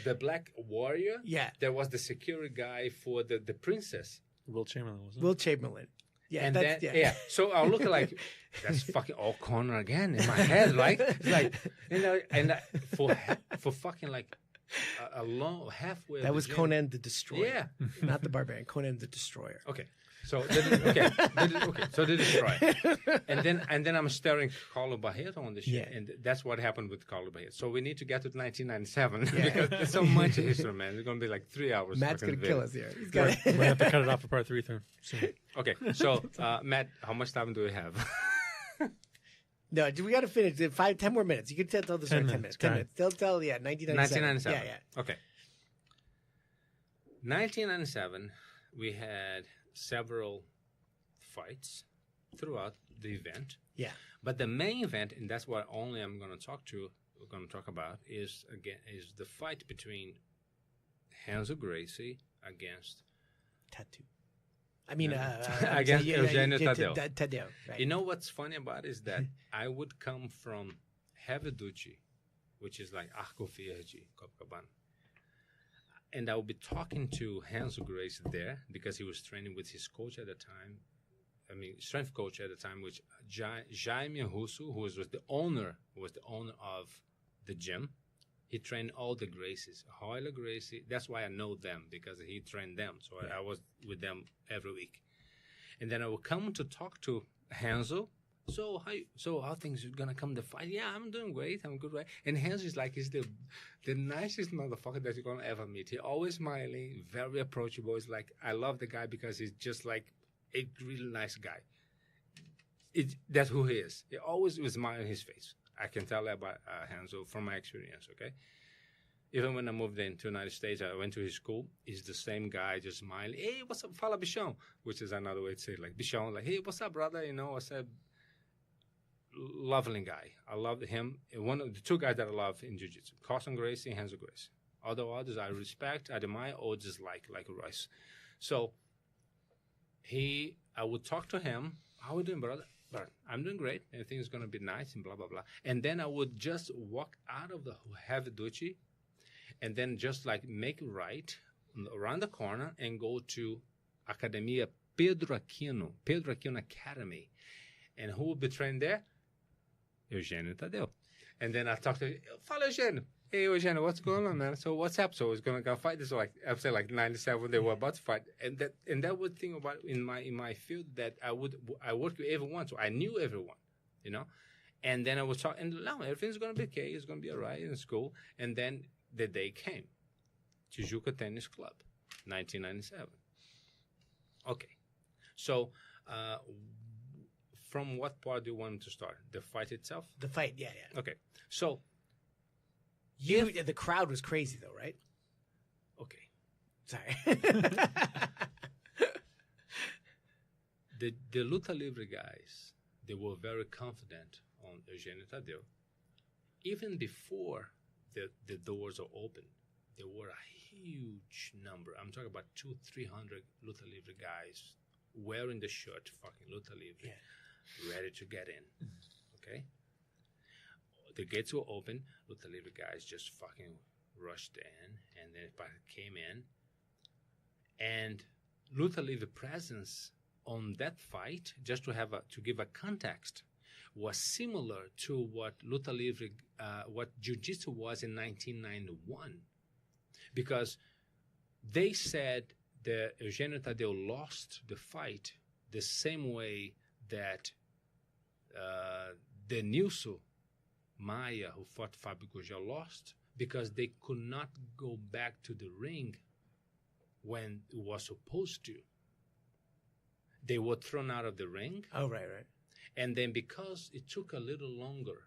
the black warrior. Yeah. There was the security guy for the princess. Will Chamberlain, wasn't it? Will Chamberlain. Yeah, And that's, then, so I look like that's fucking all Conan again in my head, right? It's like, for fucking like a long halfway. That was Conan the Destroyer. Yeah. Not the barbarian. Conan the Destroyer. Okay. So So the destroyer, and then I'm staring Carlo Barreto on the shit, and that's what happened with Carlo Barreto. So we need to get to 1997 because there's so much history, man. It's gonna be like 3 hours. Matt's gonna kill us here. We're gonna have to cut it off for part 3 soon. Okay, so Matt, how much time do we have? No, we got to finish. 10 more minutes. You can tell the story 10 minutes. 10 minutes. They'll tell, 1997. 1997. Yeah. Okay. 1997, we had several fights throughout the event. Yeah. But the main event, and that's what only I'm going to talk about, is the fight between Renzo Gracie against Tattoo. I mean, against Eugenio Tadeu. Tadeu, right. You know what's funny about it is that I would come from Heveducci, which is like Arco Verde, Copacabana. And I would be talking to Renzo Gracie there because he was training with his coach at the time. I mean, strength coach at the time, which Jaime Russo, who was the owner of the gym. He trained all the Gracies. Royler Gracie, that's why I know them, because he trained them. So I was with them every week. And then I would come to talk to Renzo. So how things are gonna come to fight? Yeah, I'm doing great. I'm good, right? And Renzo is like, he's the nicest motherfucker that you're gonna ever meet. He always smiling, very approachable. It's like, I love the guy because he's just like a really nice guy. That's who he is. He always was smiling on his face. I can tell that about Renzo from my experience, okay? Even when I moved into the United States, I went to his school. He's the same guy, just smiling. Hey, what's up, fala bichão? Which is another way to say it, like bichão, like, hey, what's up, brother? You know, I said, lovely guy. I love him. One of the two guys that I love in jiu-jitsu, Carson Gracie and Renzo Gracie. Others I respect, admire, or just like Royce. So I would talk to him. How are you doing, brother? But I'm doing great. Everything's going to be nice and blah, blah, blah. And then I would just walk out of the Heveducci and then just like make right around the corner and go to Academia Pedro Aquino Academy. And who would be trained there? Eugenio Tadeu. And then I talked to Fala, Eugenio. Hey, Eugenio, what's going on, man? So what's up? So I was going to go fight this, like, I'd say like 97, they were about to fight. And that would think about in my field that I worked with everyone. So I knew everyone, you know? And then I was talking, and no, everything's going to be okay. It's going to be all right in school. And then the day came. Tijuca Tennis Club, 1997. Okay. So, from what part do you want to start? The fight itself? The fight, yeah. Okay. So, the crowd was crazy, though, right? okay. Sorry. The Luta Libre guys, they were very confident on Eugenio Tadeu. Even before the doors are open, there were a huge number. I'm talking about 200-300 Luta Libre guys wearing the shirt, fucking Luta Libre, ready to get in. Okay? The gates were open. Luta Libre guys just fucking rushed in, and then came in. And Luta Libre presence on that fight, just to give a context, was similar to what Luta Libre, what Jiu-Jitsu was in 1991, because they said that Eugenio Tadeu lost the fight the same way that Denilson Maia, who fought Fábio Gurgel, lost, because they could not go back to the ring when it was supposed to. They were thrown out of the ring. Oh, right. And then because it took a little longer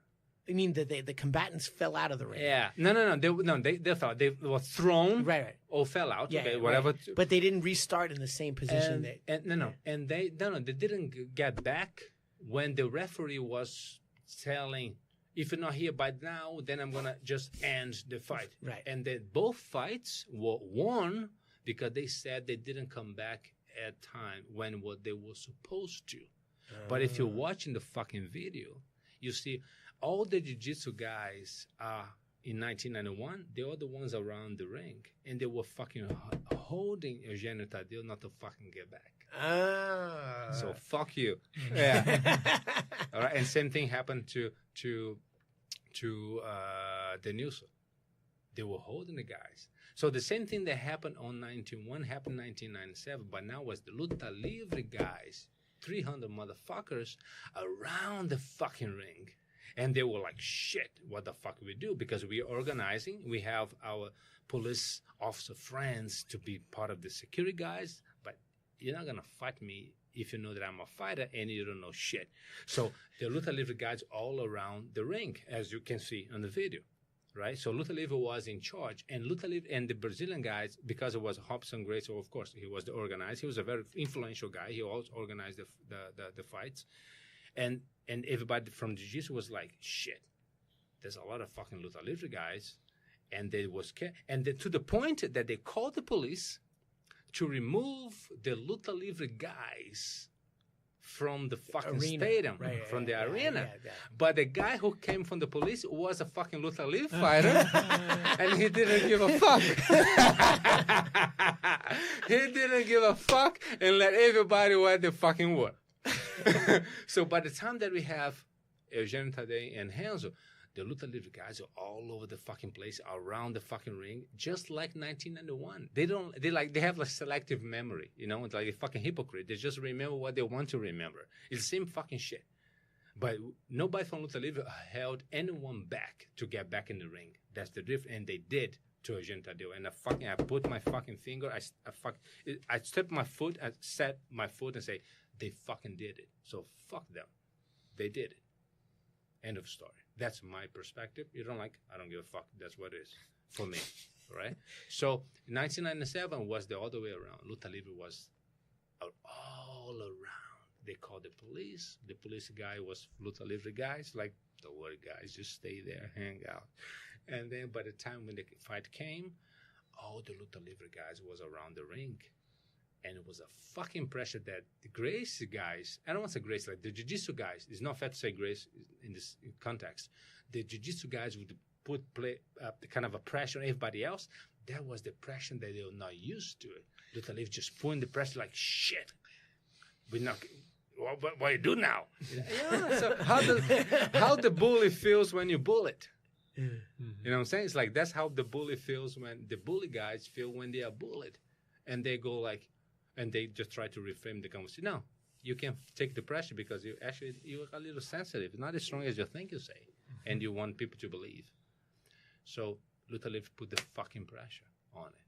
I mean, the combatants fell out of the ring. Yeah. No. They fell. They were thrown. Right. Or fell out. Yeah, okay, right. whatever. But they didn't restart in the same position. And they didn't get back when the referee was telling, if you're not here by now, then I'm gonna just end the fight. Right. And then both fights were won because they said they didn't come back at time when what they were supposed to. But if you're watching the fucking video, you see all the jiu-jitsu guys are in 1991. They were the ones around the ring, and they were fucking holding Eugenio Tadeu not to fucking get back. So fuck you. Yeah. All right. And same thing happened to Denilson. They were holding the guys. So the same thing that happened on 1991 happened in 1997, but now was the Luta Livre guys, 300 motherfuckers around the fucking ring. And they were like, shit, what the fuck we do? Because we're organizing. We have our police officer friends to be part of the security guys, but you're not going to fight me if you know that I'm a fighter and you don't know shit. So the Luta Livre guys all around the ring, as you can see on the video. Right, so Luta Livre was in charge, and Luta Livre and the Brazilian guys, because it was Robson Grace, so of course he was the organizer. He was a very influential guy. He also organized the fights, and everybody from Jiu-Jitsu was like, shit, there's a lot of fucking Luta Livre guys, and to the point that they called the police to remove the Luta Livre guys from the fucking stadium, from the arena. Yeah. But the guy who came from the police was a fucking Luta Livre fighter, and he didn't give a fuck. He didn't give a fuck and let everybody wear the fucking war. So by the time that we have Eugenio Tadeu and Renzo, the Luta Livre guys are all over the fucking place, around the fucking ring, just like 1991. They have a selective memory, you know, it's like a fucking hypocrite. They just remember what they want to remember. It's the same fucking shit. But nobody from Luta Livre held anyone back to get back in the ring. That's the difference, and they did to Eugenio Tadeu. And I put my fucking finger, I stepped my foot, I set my foot and say, they fucking did it. So fuck them. They did it. End of story. That's my perspective. You don't like, I don't give a fuck. That's what it is for me, right? So 1997 was the other way around. Luta Livre was all around. They called the police. The police guy was Luta Livre guys, like the word guys, just stay there, hang out. And then by the time when the fight came, all the Luta Livre guys was around the ring. And it was a fucking pressure that the Gracie guys, I don't want to say Gracie, like the Jiu-Jitsu guys, it's not fair to say Grace in this context. The Jiu-Jitsu guys would play kind of a pressure on everybody else. That was the pressure that they were not used to it. Luta Livre just putting the pressure like, shit, we're not, what do you do now? Yeah, so how the bully feels when you bullet. You know what I'm saying? It's like that's how the bully feels when the bully guys feel when they are bullied. And they go like, and they just try to reframe the conversation. No, you can take the pressure because you're a little sensitive, not as strong as you think you say, and you want people to believe. So Luta Livre put the fucking pressure on it.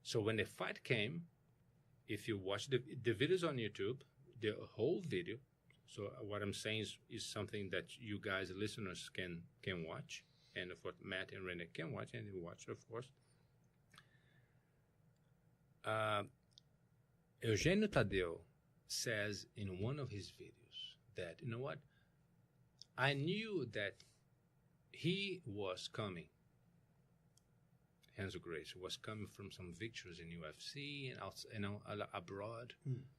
So when the fight came, if you watch the videos on YouTube, the whole video. So what I'm saying is something that you guys, listeners, can watch, and of course Matt and Rene can watch, and you watch, of course. Eugenio Tadeu says in one of his videos that, you know what, I knew that he was coming, Renzo Gracie was coming from some victories in UFC and abroad.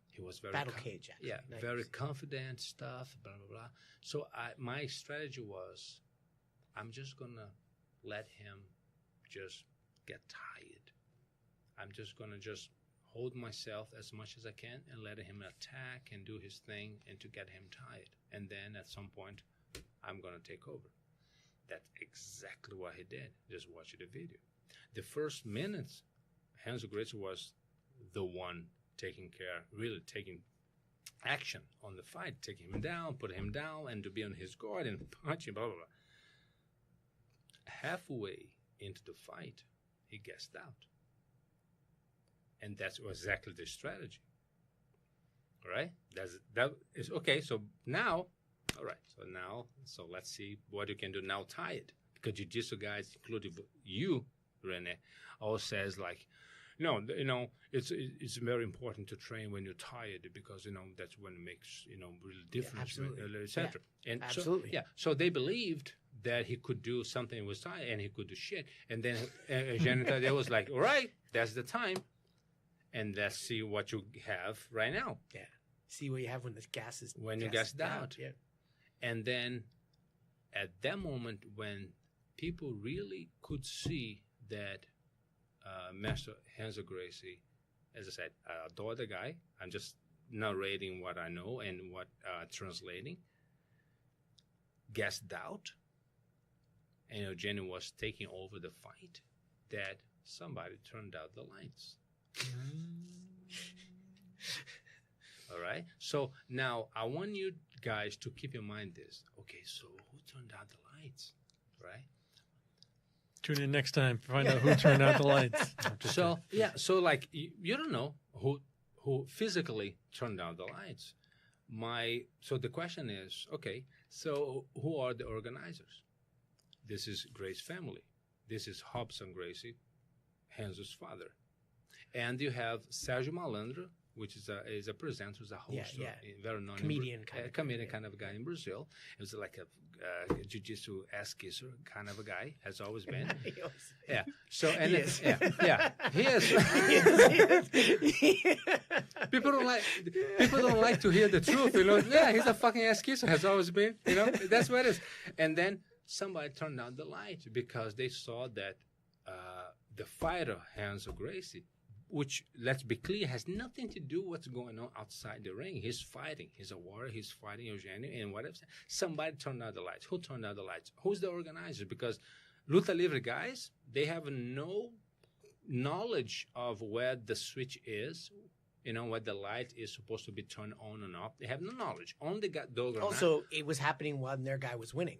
He was very battle cage. Actually. Yeah, nice. Very confident stuff, blah, blah, blah. So my strategy was, I'm just going to let him just get tired. I'm just going to just hold myself as much as I can and let him attack and do his thing and to get him tired. And then at some point, I'm going to take over. That's exactly what he did. Just watch the video. The first minutes, Renzo Gracie was the one really taking action on the fight, taking him down, put him down, and to be on his guard and punching, blah, blah, blah. Halfway into the fight, he gassed out. And that's exactly the strategy. All right? That is okay. So now All right. So let's see what you can do now. Tie it, because jiu-jitsu guys, including you, Rene, all says like, no, it's very important to train when you're tired, because that's when it makes real difference, absolutely. etc. And Absolutely. So they believed that he could do something with tired and he could do shit. And then Genita was like, all right, that's the time, and let's see what you have right now. Yeah. See what you have when the gas is When you gassed out. Yeah. And then at that moment when people really could see that Master Renzo Gracie, as I said, I adore the guy. I'm just narrating what I know and what translating. Gassed out, and Eugenio was taking over the fight, that somebody turned out the lights. All right? So now I want you guys to keep in mind this. Okay, so who turned out the lights? Right? Tune in next time to find out who turned out the lights. So like you don't know who physically turned out the lights. So the question is, okay, so who are the organizers? This is Grace's family. This is Hobson Gracie, Renzo's father. And you have Sergio Malandro, which is a presenter, is a host, a very known comedian kind of a guy in Brazil. It was like a jiu-jitsu ass kisser kind of a guy, has always been. Yeah. So and he is. He is. People don't like to hear the truth. Yeah, he's a fucking ass kisser, has always been. That's what it is. And then somebody turned on the light because they saw that the fighter Renzo Gracie, which, let's be clear, has nothing to do with what's going on outside the ring. He's fighting. He's a warrior. He's fighting Eugenio and whatever. Somebody turned out the lights. Who turned out the lights? Who's the organizer? Because Luta Livre guys, they have no knowledge of where the switch is, where the light is supposed to be turned on and off. They have no knowledge. Only got the organizer. Also, it was happening when their guy was winning.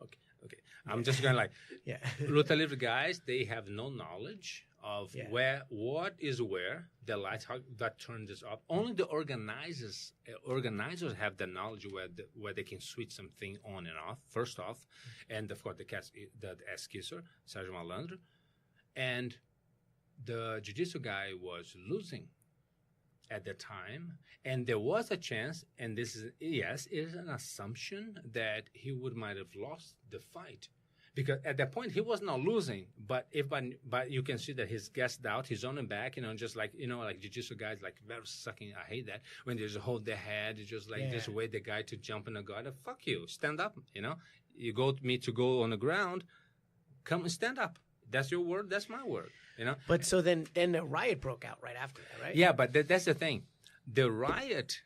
Okay. I'm just going like, Luta Livre guys, they have no knowledge of what is where the lights, how that turns this up. Only the organizers have the knowledge where they can switch something on and off. First off, and of course the ass kisser, Sergio Malandro, and the jiu-jitsu guy was losing at the time, and there was a chance, and this is it is an assumption that he might have lost the fight. Because at that point he was not losing, but you can see that he's gassed out, he's on the back, just like like jiu-jitsu guys, like very sucking. I hate that when they just hold their head, just like just wait the guy to jump in the guard. Fuck you, stand up. You to go on the ground, come and stand up. That's your word. That's my word. But so then the riot broke out right after that, right? Yeah, but that's the thing. The riot,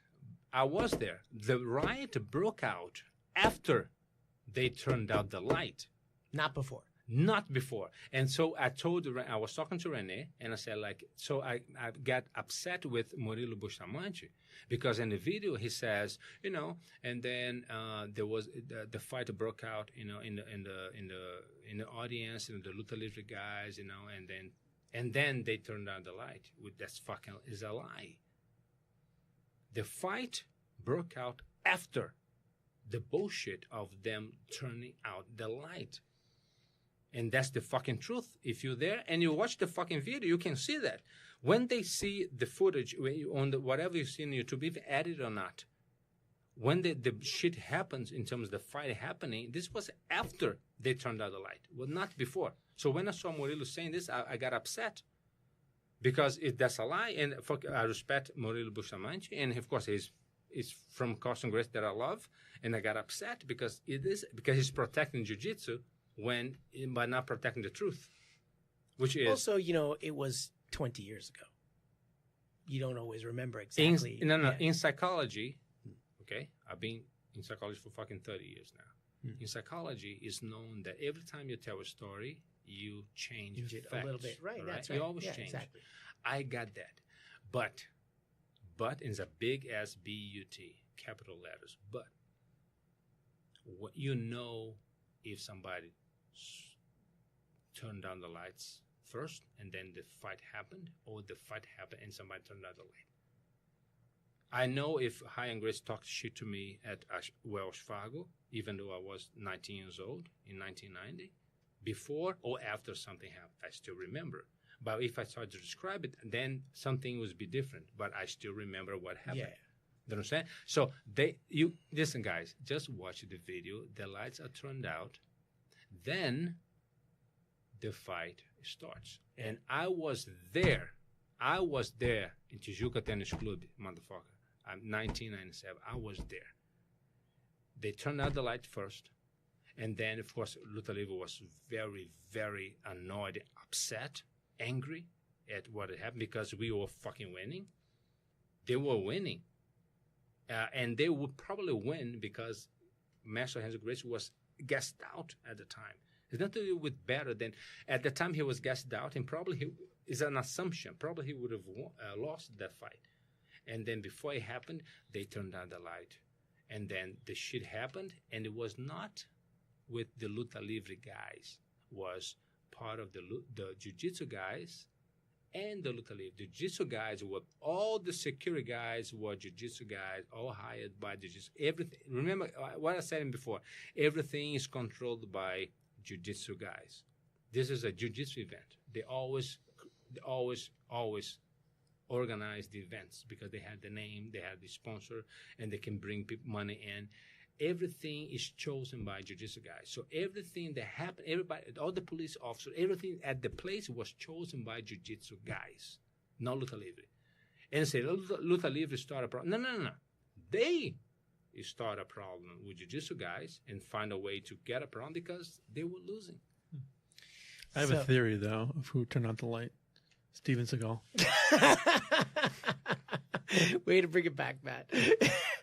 I was there. The riot broke out after they turned out the light. Not before. Not before. And so I was talking to Rene, and I said, so I got upset with Murilo Bustamante, because in the video he says, and then there was the fight broke out, in the audience, and the Luta Livre guys, and then they turned on the light. That's fucking is a lie. The fight broke out after the bullshit of them turning out the light. And that's the fucking truth. If you're there and you watch the fucking video, you can see that. When they see the footage on whatever you see on YouTube, if edited or not, when the shit happens in terms of the fight happening, this was after they turned out the light. Well, not before. So when I saw Murilo saying this, I got upset. Because that's a lie. And I respect Murilo Bustamante. And of course, he's from Carson Grace that I love. And I got upset because he's protecting jiu-jitsu by not protecting the truth, which is also, it was 20 years ago. You don't always remember exactly. In psychology, okay, I've been in psychology for fucking 30 years now. In psychology, it's known that every time you tell a story, you change a little bit, right? That's right. You always change. Exactly. I got that, but is a big as B-U-T, capital letters. But what if somebody turned down the lights first and then the fight happened, or the fight happened and somebody turned out the light. I know if Ryan Grace talked shit to me at Wells Fargo, even though I was 19 years old in 1990, before or after something happened, I still remember. But if I started to describe it, then something would be different. But I still remember what happened. Yeah. You understand? So listen, guys. Just watch the video. The lights are turned out. Then the fight starts, and I was there. I was there in Tijuca Tennis Club, motherfucker. I'm 1997. I was there. They turned out the light first, and then of course Luta Livre was very, very annoyed, upset, angry at what had happened because we were fucking winning. They were winning. And they would probably win because Master Hans Grace was gassed out at the time. It's not to do with better than at the time he was gassed out, and probably is an assumption. Probably he would have lost that fight. And then before it happened, they turned on the light, and then the shit happened, and it was not with the Luta Livre guys. Was part of the Jiu-Jitsu guys. And the Luta Livre. The Jiu-Jitsu guys were, all the security guys were Jiu-Jitsu guys, all hired by Jiu-Jitsu. Everything, remember what I said before, everything is controlled by Jiu-Jitsu guys. This is a Jiu-Jitsu event. They always organize the events because they had the name, they had the sponsor, and they can bring money in. Everything is chosen by Jiu-Jitsu guys. So everything that happened, everybody, all the police officers, everything at the place was chosen by Jiu-Jitsu guys, not Luta Livre. And say, Luta Livre start a problem. No. They start a problem with Jiu-Jitsu guys and find a way to get a problem because they were losing. I have a theory, though, of who turned out the light. Steven Seagal. Way to bring it back, Matt.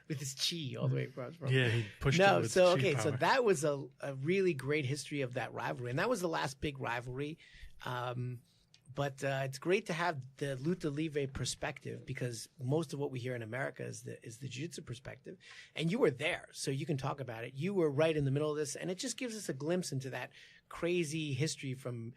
With his chi all the way across. Yeah, he pushed it with so chi okay, power. so that was a really great history of that rivalry, and that was the last big rivalry. But it's great to have the Luta Livre perspective because most of what we hear in America is the Jiu-Jitsu perspective, and you were there, so you can talk about it. You were right in the middle of this, and it just gives us a glimpse into that crazy history from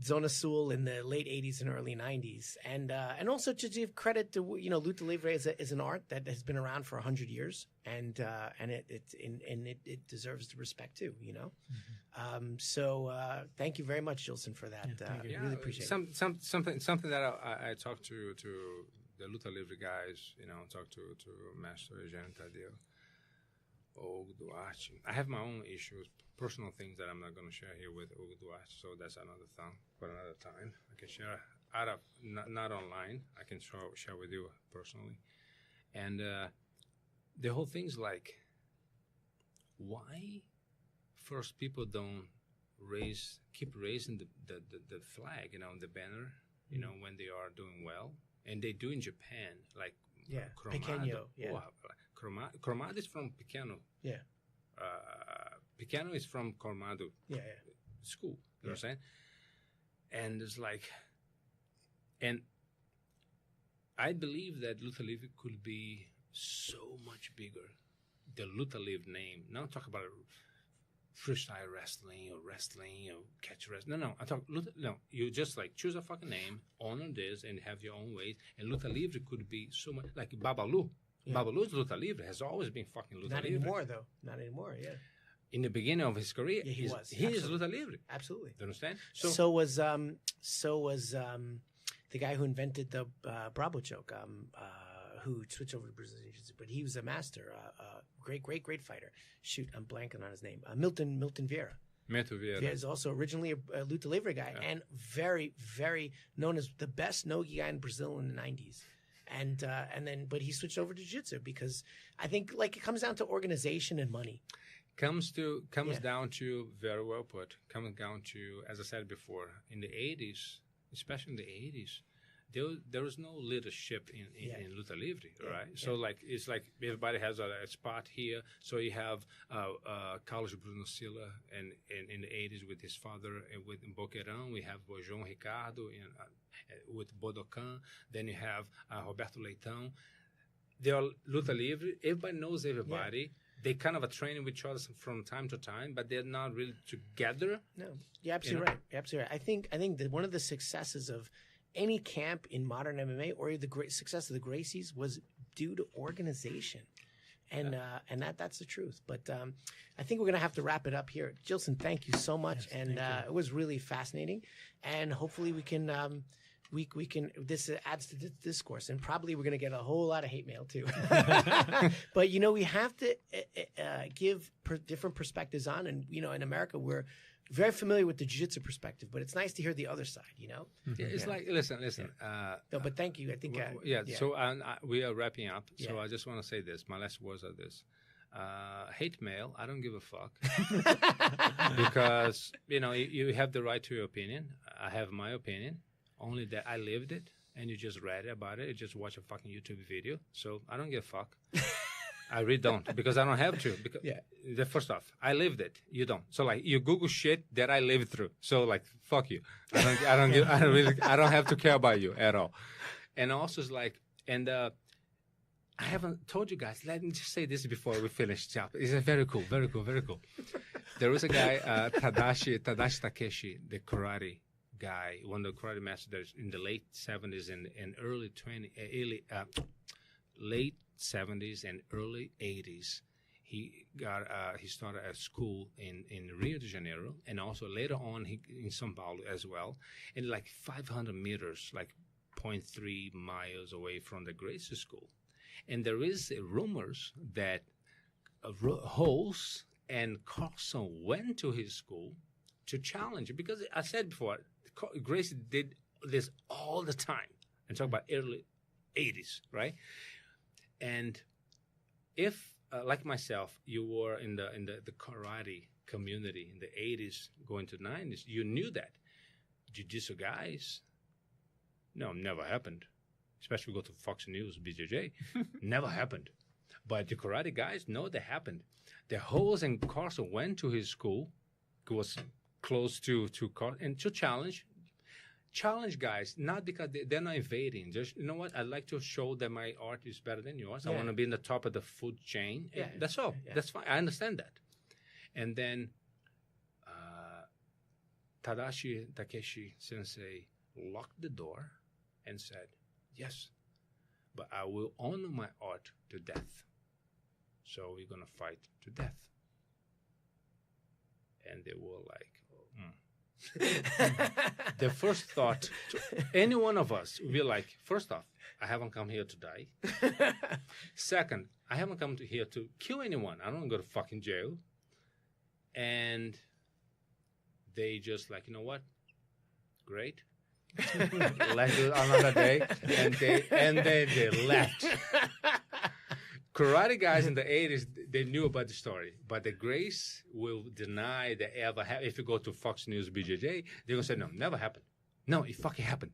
Zona Sul in the late 80s and early 90s. And also to give credit to, Luta Livre is an art that has been around for 100 years and it deserves the respect too, Mm-hmm. So thank you very much, Gilson, for that. Really appreciate it. Something that I talked to the Luta Livre guys, talked to Master Eugênio Tadeu, Hugo Duarte. I have my own issues, personal things that I'm not going to share here with Hugo Duarte, so that's another thing for another time. I can share out of not online. I can share with you personally, and the whole thing's like, why first people don't keep raising the flag, the banner, when they are doing well, and they do in Japan, like Pequeno, Cromado is from Pequeno. Yeah. Pequeno is from Cromado school. You know what I'm saying? And it's like, and I believe that Luta Livre could be so much bigger. The Luta Livre name. Not talk about freestyle wrestling or catch wrestling. No. I talk no. You just like choose a fucking name, honor this, and have your own ways. And Luta Livre could be so much like Babalu. Yeah. Babalu's Luta Livre has always been fucking Luta Livre. Not anymore, though. Not anymore. Yeah. In the beginning of his career, he was. He is Luta Livre. Absolutely. Do you understand? So was the guy who invented the Bravo choke, who switched over to Brazilian Jiu-Jitsu, but he was a master, great fighter. Shoot, I'm blanking on his name. Milton Vieira. Milton Vieira. He is also originally a Luta Livre guy and very, very known as the best no-gi guy in Brazil in the 90s. But he switched over to Jiu-Jitsu because I think it comes down to organization and money. Comes down to, very well put, comes down to, as I said before, in the 80s, especially in the 80s, there was no leadership in Luta Livre, right? So it's like everybody has a spot here. So you have Carlos Bruno Silla and in the 80s with his father and with Boqueirão. We have João Ricardo with Bodocan. Then you have Roberto Leitão. They are Luta Livre. Everybody knows everybody. Yeah. They kind of are training with each other from time to time, but they're not really together. No, you're absolutely right. You're absolutely right. I think that one of the successes of any camp in modern MMA or the great success of the Gracies was due to organization. And that's the truth. But I think we're going to have to wrap it up here. Gilson, thank you so much. Yes, and it was really fascinating. And hopefully we can this adds to the discourse. And probably we're going to get a whole lot of hate mail too. But, we have to give different perspectives on. And, in America, we're very familiar with the jiu-jitsu perspective, but it's nice to hear the other side, Yeah, it's like, listen. No, but thank you. I think. So we are wrapping up. So Yeah. I just want to say this. My last words are this. Hate mail, I don't give a fuck. Because, you have the right to your opinion. I have my opinion. Only that I lived it, and you just read about it. You just watch a fucking YouTube video. So I don't give a fuck. I really don't, because I don't have to. Because first off, I lived it. You don't. So you Google shit that I lived through. So fuck you. I don't have to care about you at all. And also it's I haven't told you guys. Let me just say this before we finish. It's very cool, very cool, very cool. There was a guy, Tadashi Takeshi, the karate guy, one of the karate masters in the late 70s and late 70s and early 80s. He started a school in Rio de Janeiro, and also later on in São Paulo as well, and 500 meters, 0.3 miles away from the Gracie School. And there is rumors that Holz and Carlson went to his school to challenge it, because I said before, Gracie did this all the time. I'm talking about early 80s, right? And if, like myself, you were in the karate community in the 80s going to the 90s, you knew that. Jiu-jitsu guys, no, never happened. Especially go to Fox News, BJJ, never happened. But the karate guys, no, they happened. The Holz and Carlson went to his school, was close to Carlson, and to challenge guys, not because they're not invading. Just, you know what? I'd like to show that my art is better than yours. I want to be in the top of the food chain. Yeah. That's all. Yeah. That's fine. I understand that. And then Tadashi Takeshi sensei locked the door and said, yes, but I will honor my art to death. So we're going to fight to death. And they were the first thought to any one of us would be first off, I haven't come here to die. Second, I haven't come here to kill anyone. I don't go to fucking jail. And they just you know what? Great. Let's do it another day. And they left. Karate guys in the 80s, they knew about the story. But the Grace will deny that ever happened. If you go to Fox News BJJ, they're going to say, no, never happened. No, it fucking happened.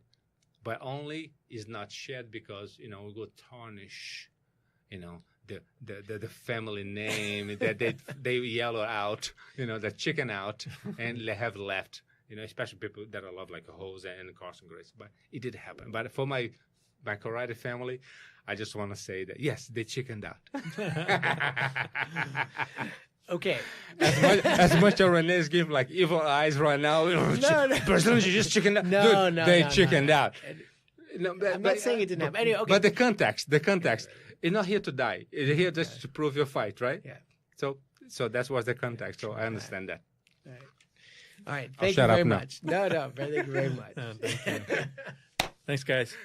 But only is not shared because, we go tarnish, the family name that they yellow out, the chicken out, and they have left, especially people that I love like Holz and Carlson Grace. But it did happen. But for my karate family, I just want to say that, yes, they chickened out. Okay. As much as Renee's giving evil eyes right now, Brazilians are just chickened out. They chickened out. No, I'm not saying it didn't happen. Anyway, okay. But the context, you're not here to die. You're here just to prove your fight, right? Yeah. So that was the context. So I understand that. All right. Thank you very much. No, thank you very much. Thank you. Thanks, guys.